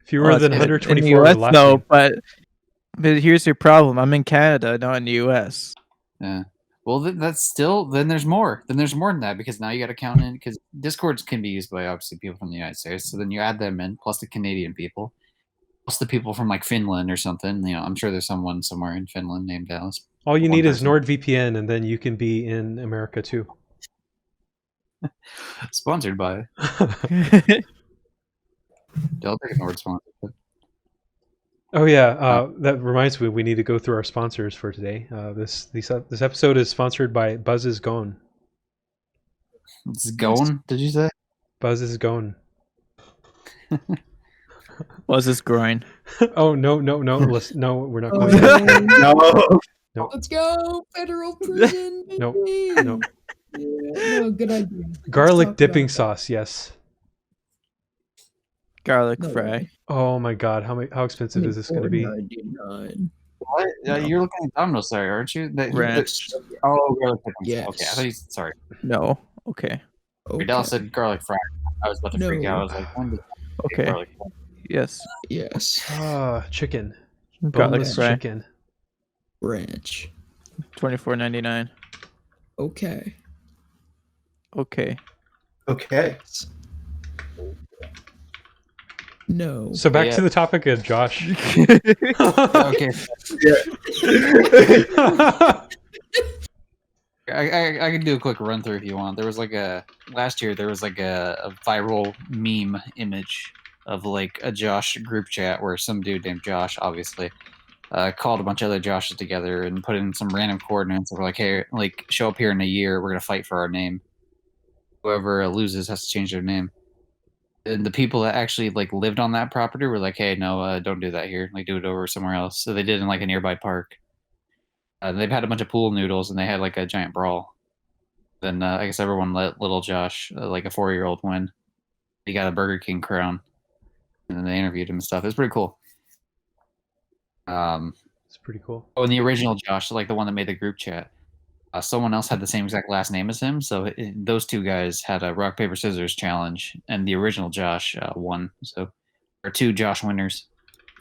Speaker 2: Fewer than 124
Speaker 5: in the US,
Speaker 2: with last
Speaker 5: no,
Speaker 2: name.
Speaker 5: but here's your problem. I'm in Canada, not in the US.
Speaker 4: Yeah. Well, that's still. Then there's more. Then there's more than that because now you got to count in because Discords can be used by obviously people from the United States. So then you add them in plus the Canadian people, plus the people from like Finland or something. I'm sure there's someone somewhere in Finland named Dallas.
Speaker 2: All you
Speaker 4: one
Speaker 2: need is
Speaker 4: person.
Speaker 2: NordVPN, and then you can be in America too.
Speaker 4: Sponsored by. I'll take a Nord sponsor.
Speaker 2: Oh yeah, that reminds me. We need to go through our sponsors for today. This episode is sponsored by Buzz is Gone.
Speaker 4: It's going. Did you say?
Speaker 2: Buzz is Gone.
Speaker 5: Was this groin?
Speaker 2: Oh no, listen, no, we're not
Speaker 3: Oh,
Speaker 2: going there.
Speaker 1: No.
Speaker 3: Let's go federal prison.
Speaker 2: Nope,
Speaker 3: baby.
Speaker 2: nope.
Speaker 3: Yeah, no, good idea. Let's
Speaker 2: Garlic
Speaker 3: talk
Speaker 2: dipping
Speaker 3: about
Speaker 2: sauce, yes.
Speaker 5: Garlic
Speaker 3: No
Speaker 5: fry.
Speaker 3: way.
Speaker 2: Oh my god, how expensive is this going to be?
Speaker 3: $4.99.
Speaker 4: What?
Speaker 3: No.
Speaker 4: You're looking at Domino's, sorry, aren't you?
Speaker 5: Ranch.
Speaker 4: Oh, garlic pickles.
Speaker 3: Yes.
Speaker 4: Okay, I thought you said sorry.
Speaker 5: No. Okay.
Speaker 4: Your Dallas said garlic fry. I was about to freak
Speaker 3: No.
Speaker 4: out. I was like, when did I get
Speaker 5: Okay.
Speaker 4: garlic fry?
Speaker 5: Yes.
Speaker 3: Yes.
Speaker 2: Chicken.
Speaker 5: Garlic
Speaker 2: Boneless
Speaker 5: fry.
Speaker 2: chicken.
Speaker 3: Ranch.
Speaker 5: $24.99.
Speaker 3: Okay.
Speaker 5: Okay.
Speaker 1: Okay.
Speaker 3: No.
Speaker 2: So back
Speaker 4: Yeah.
Speaker 2: to the topic of Josh.
Speaker 4: Okay, I can do a quick run through if you want. There was like last year there was like a viral meme image of like a Josh group chat where some dude named Josh obviously called a bunch of other Joshes together and put in some random coordinates. We're like, hey, like show up here in a year. We're gonna fight for our name. Whoever loses has to change their name. And the people that actually like lived on that property were like, hey, no, don't do that here. Like do it over somewhere else. So they did in like a nearby park. They've had a bunch of pool noodles and they had like a giant brawl. Then I guess everyone let little Josh, like a 4-year-old, win. He got a Burger King crown. And then they interviewed him and stuff. It was pretty cool.
Speaker 2: It's pretty cool.
Speaker 4: Oh, and the original Josh, like the one that made the group chat, someone else had the same exact last name as him. So those two guys had a rock, paper, scissors challenge. And the original Josh won. So there are 2 Josh winners.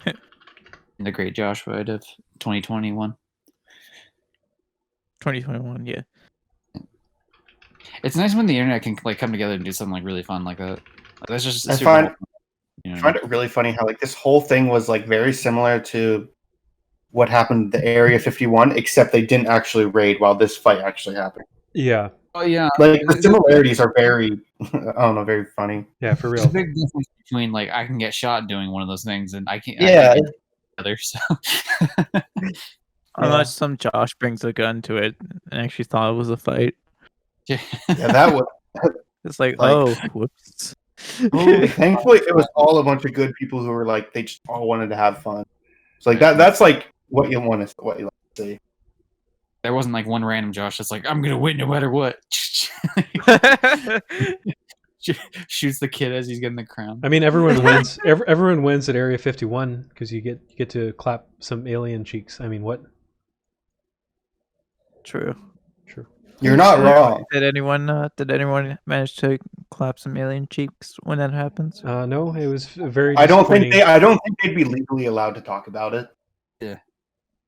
Speaker 4: In the great Josh ride of 2021.
Speaker 5: 2021. Yeah.
Speaker 4: It's nice when the internet can like come together and do something like really fun like that. That's just
Speaker 1: I
Speaker 4: super
Speaker 1: find-
Speaker 4: cool, you know?
Speaker 1: I find it really funny how like this whole thing was like very similar to what happened at the Area 51, except they didn't actually raid while this fight actually happened.
Speaker 2: Yeah,
Speaker 4: Oh yeah,
Speaker 1: Like the similarities are very, I don't know, very funny.
Speaker 2: yeah, for
Speaker 4: there's
Speaker 2: real.
Speaker 4: a big difference between like I can get shot doing one of those things and I can't.
Speaker 1: Yeah.
Speaker 4: I can't do the other. So
Speaker 5: Unless some Josh brings a gun to it and actually thought it was a fight.
Speaker 1: Yeah, that was.
Speaker 5: It's like,
Speaker 1: Like-
Speaker 5: oh, whoops.
Speaker 1: Thankfully, it was all a bunch of good people who were like they just all wanted to have fun. It's like that's like what you want to see.
Speaker 4: there wasn't like one random Josh that's like I'm gonna win no matter what. Shoots the kid as he's getting the crown.
Speaker 2: I mean, everyone wins. Everyone wins at Area 51 because you get to clap some alien cheeks. I mean, what?
Speaker 5: True.
Speaker 2: True.
Speaker 1: You're not wrong.
Speaker 5: Did anyone manage to clap some alien cheeks when that happens?
Speaker 2: No, it was very.
Speaker 1: I don't think
Speaker 2: disappointing.
Speaker 1: they'd be legally allowed to talk about it.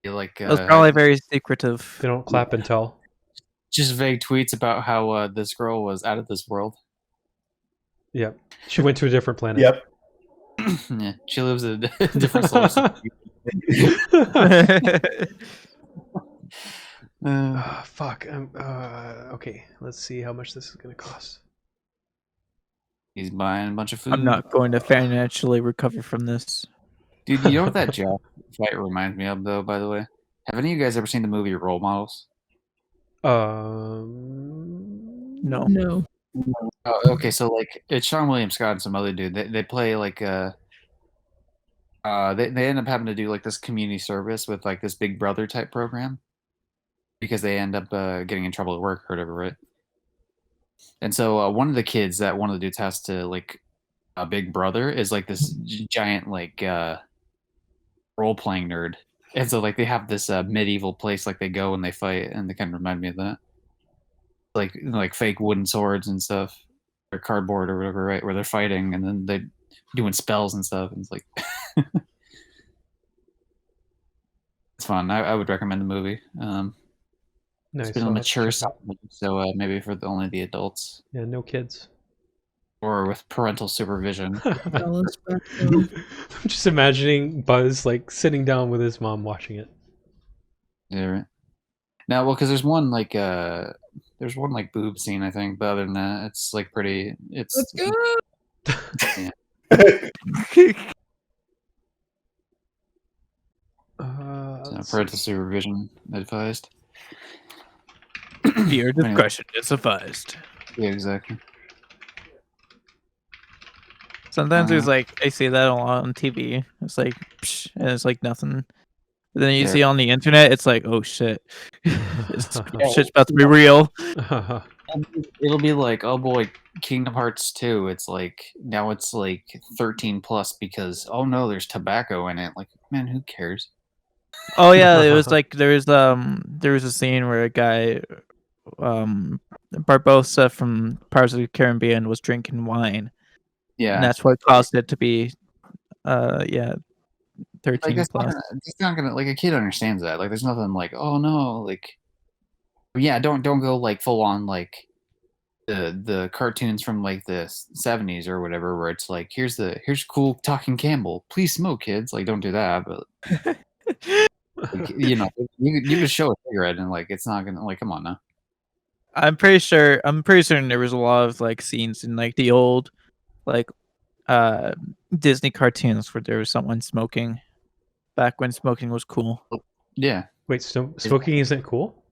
Speaker 4: You like
Speaker 5: It was probably very secretive.
Speaker 2: They don't clap and tell.
Speaker 4: just vague tweets about how this girl was out of this world.
Speaker 2: Yep. She went to a different planet.
Speaker 1: Yep.
Speaker 4: Yeah, she lives in a different solar system.
Speaker 2: Fuck. Okay, let's see how much this is gonna cost.
Speaker 4: He's buying a bunch of food.
Speaker 5: I'm not going to financially recover from this.
Speaker 4: Dude, you know what that Jack fight reminds me of, though, by the way? Have any of you guys ever seen the movie Role Models?
Speaker 5: No.
Speaker 3: No.
Speaker 4: Oh, okay, so, like, it's Sean William Scott and some other dude. They play, like, they end up having to do, like, this community service with, like, this Big Brother type program because they end up getting in trouble at work or whatever, right? And so one of the kids that one of the dudes has to, like, a Big Brother is, like, this giant, like, role-playing nerd. And so, like, they have this medieval place, like, they go and they fight, and they kind of remind me of that. Like fake wooden swords and stuff, or cardboard or whatever, right? Where they're fighting, and then they're doing spells and stuff, and it's like... it's fun. I would recommend the movie.
Speaker 2: Nice.
Speaker 4: It's been a mature something, so maybe for only the adults.
Speaker 2: Yeah, no kids.
Speaker 4: Or with parental supervision.
Speaker 2: I'm just imagining Buzz like sitting down with his mom watching it.
Speaker 4: Yeah, right. Now, well, because there's one like boob scene, I think, but other than that, it's like pretty. It's.
Speaker 3: Let's go.
Speaker 4: Yeah. So parental supervision advised.
Speaker 5: Viewer discretion is advised.
Speaker 4: Yeah, exactly.
Speaker 5: Sometimes there's like I see that a lot on TV. It's like, psh, and it's like nothing. But then you see on the internet, it's like, oh shit, shit's about to be real.
Speaker 4: It'll be like, oh boy, Kingdom Hearts 2. It's like now it's like 13 plus because oh no, there's tobacco in it. Like, man, who cares?
Speaker 5: Oh yeah, it was like there was a scene where a guy, Barbosa from Pirates of the Caribbean was drinking wine.
Speaker 4: Yeah,
Speaker 5: and that's what caused it to be, 13
Speaker 4: like,
Speaker 5: plus.
Speaker 4: It's not gonna, like, a kid understands that. Like, there's nothing like, oh no, like, yeah, don't go like full on like the cartoons from like the 70s or whatever, where it's like, here's cool talking Campbell, please smoke, kids. Like, don't do that, but like, you know, you just show a cigarette and like it's not gonna, like, come on now.
Speaker 5: I'm pretty certain there was a lot of like scenes in like the old like Disney cartoons where there was someone smoking back when smoking was cool.
Speaker 4: Yeah.
Speaker 2: Wait, smoking isn't cool?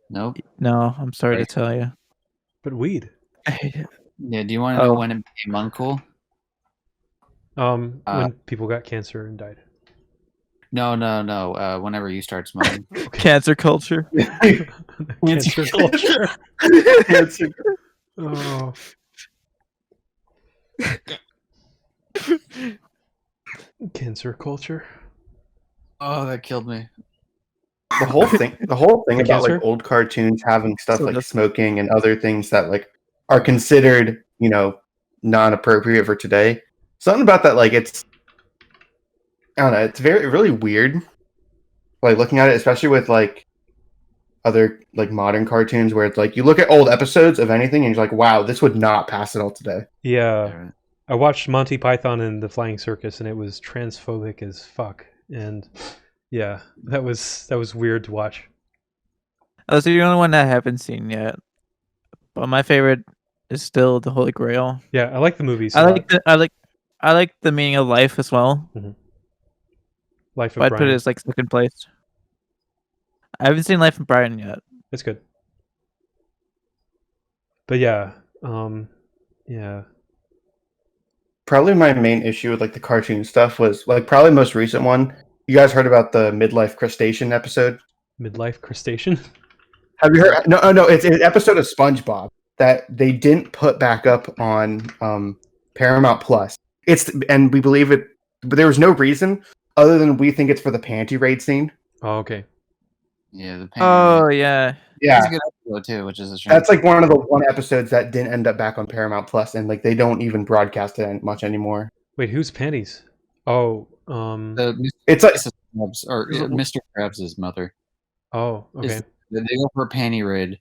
Speaker 4: Nope.
Speaker 5: No, I'm sorry to tell you.
Speaker 2: But weed.
Speaker 4: Yeah, do you want to know when it became uncool?
Speaker 2: When people got cancer and died.
Speaker 4: No. Whenever you start smoking.
Speaker 5: Cancer culture.
Speaker 2: Cancer culture. Oh. Cancer culture.
Speaker 4: Oh, that killed me.
Speaker 1: The whole thing about
Speaker 2: cancer?
Speaker 1: like old cartoons having stuff like smoking and other things that like are considered, you know, non-appropriate for today. Something about that, like, it's, I don't know, it's really weird. Like, looking at it, especially with like other like modern cartoons, where it's like you look at old episodes of anything and you're like, wow, this would not pass it all today.
Speaker 2: Yeah. I watched Monty Python and the Flying Circus, and it was transphobic as fuck. And yeah, that was weird to watch.
Speaker 5: Oh, so you're the only one that I haven't seen yet. But my favorite is still The Holy Grail.
Speaker 2: Yeah, I like the movies.
Speaker 5: I like The Meaning of Life as well.
Speaker 2: Mm-hmm. Life of
Speaker 5: But I'd
Speaker 2: Brian.
Speaker 5: put it as like second place. I haven't seen Life of Brian yet.
Speaker 2: It's good. But yeah, yeah.
Speaker 1: Probably my main issue with like the cartoon stuff was like probably the most recent one. You guys heard about the midlife crustacean episode?
Speaker 2: Midlife crustacean?
Speaker 1: Have you heard? No. It's an episode of Spongebob that they didn't put back up on Paramount Plus. And we believe it, but there was no reason other than we think it's for the panty raid scene.
Speaker 2: Oh, okay.
Speaker 4: Yeah. The panty
Speaker 5: Oh
Speaker 4: raid.
Speaker 5: yeah.
Speaker 4: Yeah. That's a good episode too, which is a shame.
Speaker 1: That's like one of the episodes that didn't end up back on Paramount Plus, and like they don't even broadcast it much anymore.
Speaker 2: Wait, who's panties? Oh,
Speaker 1: it's like
Speaker 4: Mr. Krabs' mother.
Speaker 2: Oh, okay.
Speaker 4: They go for a panty raid,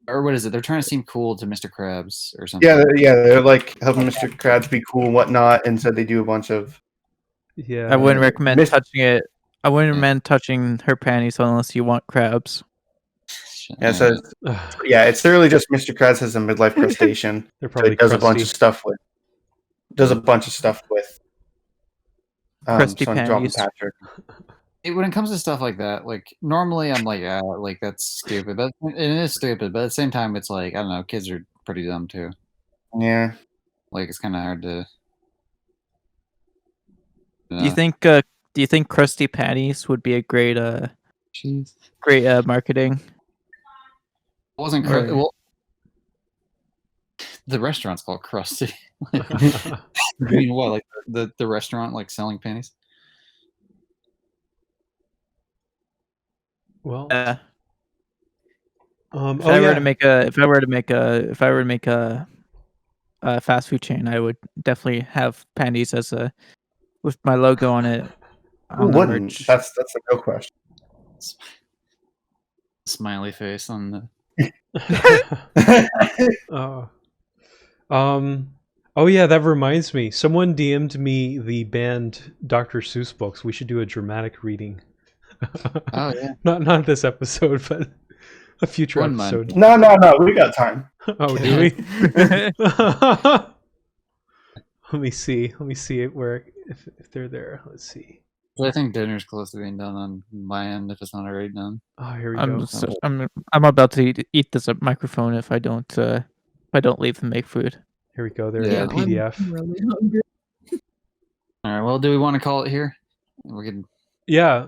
Speaker 4: or what is it? They're trying to seem cool to Mr. Krabs or something.
Speaker 1: Yeah, they're like helping Mr. Krabs be cool and whatnot, and so they do a bunch of.
Speaker 2: Yeah,
Speaker 5: I wouldn't recommend touching it I wouldn't recommend touching her panties unless you want crabs.
Speaker 1: Yeah, so it's literally just Mr. Krabs has a midlife crustacean.
Speaker 2: They're
Speaker 1: So
Speaker 2: probably
Speaker 1: it does a bunch
Speaker 2: crusty.
Speaker 1: of stuff with. Does a bunch of stuff with.
Speaker 5: Crusty
Speaker 1: Someone dropping
Speaker 5: panties.
Speaker 1: Patrick.
Speaker 4: When it comes to stuff like that, like normally I'm like, like that's stupid, but it is stupid. But at the same time, it's like I don't know, kids are pretty dumb too.
Speaker 1: Yeah.
Speaker 4: Like it's kind of hard to.
Speaker 5: Do you think crusty panties would be a great
Speaker 4: Jeez.
Speaker 5: marketing?
Speaker 4: It wasn't
Speaker 2: Right.
Speaker 4: well. The restaurant's called Krusty. I mean, what? Like the restaurant, like selling panties?
Speaker 2: Well,
Speaker 5: If
Speaker 2: oh
Speaker 5: I were
Speaker 2: yeah,
Speaker 5: to make a fast food chain, I would definitely have panties as with my logo on it
Speaker 1: Who
Speaker 5: on the
Speaker 1: wouldn't?
Speaker 5: merch.
Speaker 1: That's a no question.
Speaker 4: Smiley face on the.
Speaker 2: oh, oh yeah, that reminds me. Someone DM'd me the banned Dr. Seuss books. We should do a dramatic reading.
Speaker 4: Oh yeah.
Speaker 2: Not this episode, but a future
Speaker 4: One month.
Speaker 2: episode.
Speaker 1: No, we got time.
Speaker 2: Oh, do we? Let me see it where if they're there. Let's see.
Speaker 4: I think dinner's close to being done on my end if it's not already done.
Speaker 2: Oh, here we go.
Speaker 5: I'm about to eat this microphone if I don't leave and make food.
Speaker 2: Here we go. There's
Speaker 4: Yeah,
Speaker 2: the PDF.
Speaker 3: I'm really hungry.
Speaker 4: All right. Well, do we want to call it here? We can.
Speaker 2: Yeah.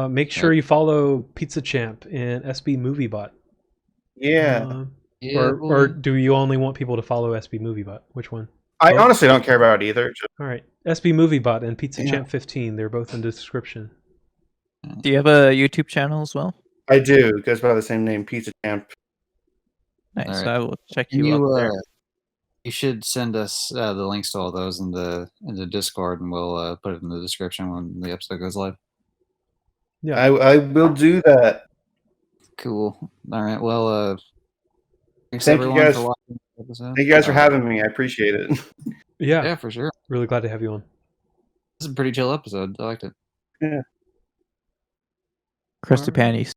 Speaker 2: Make sure you follow Pizzachamp and SB MovieBot.
Speaker 1: Yeah.
Speaker 2: Or do you only want people to follow SB MovieBot? Which one?
Speaker 1: I honestly don't care about either. Just,
Speaker 2: All right, SB MovieBot and Pizzachamp 15. They're both in the description.
Speaker 5: Do you have a YouTube channel as well?
Speaker 1: I do. It goes by the same name, Pizzachamp.
Speaker 5: Nice.
Speaker 4: Alright.
Speaker 5: I will check
Speaker 4: Can
Speaker 5: you
Speaker 4: you,
Speaker 5: out there.
Speaker 4: you should send us the links to all those in the Discord, and we'll put it in the description when the episode goes live.
Speaker 2: Yeah,
Speaker 1: I will do that.
Speaker 4: Cool. All right. Well, thanks
Speaker 1: Thank you
Speaker 4: everyone
Speaker 1: guys.
Speaker 4: for watching this episode.
Speaker 1: Thank you guys for having me. I appreciate it.
Speaker 2: yeah,
Speaker 4: Yeah, for sure.
Speaker 2: really glad to have you on.
Speaker 4: This is a pretty chill episode. I liked it.
Speaker 1: Yeah.
Speaker 5: Crusty
Speaker 2: Alright.
Speaker 5: panties.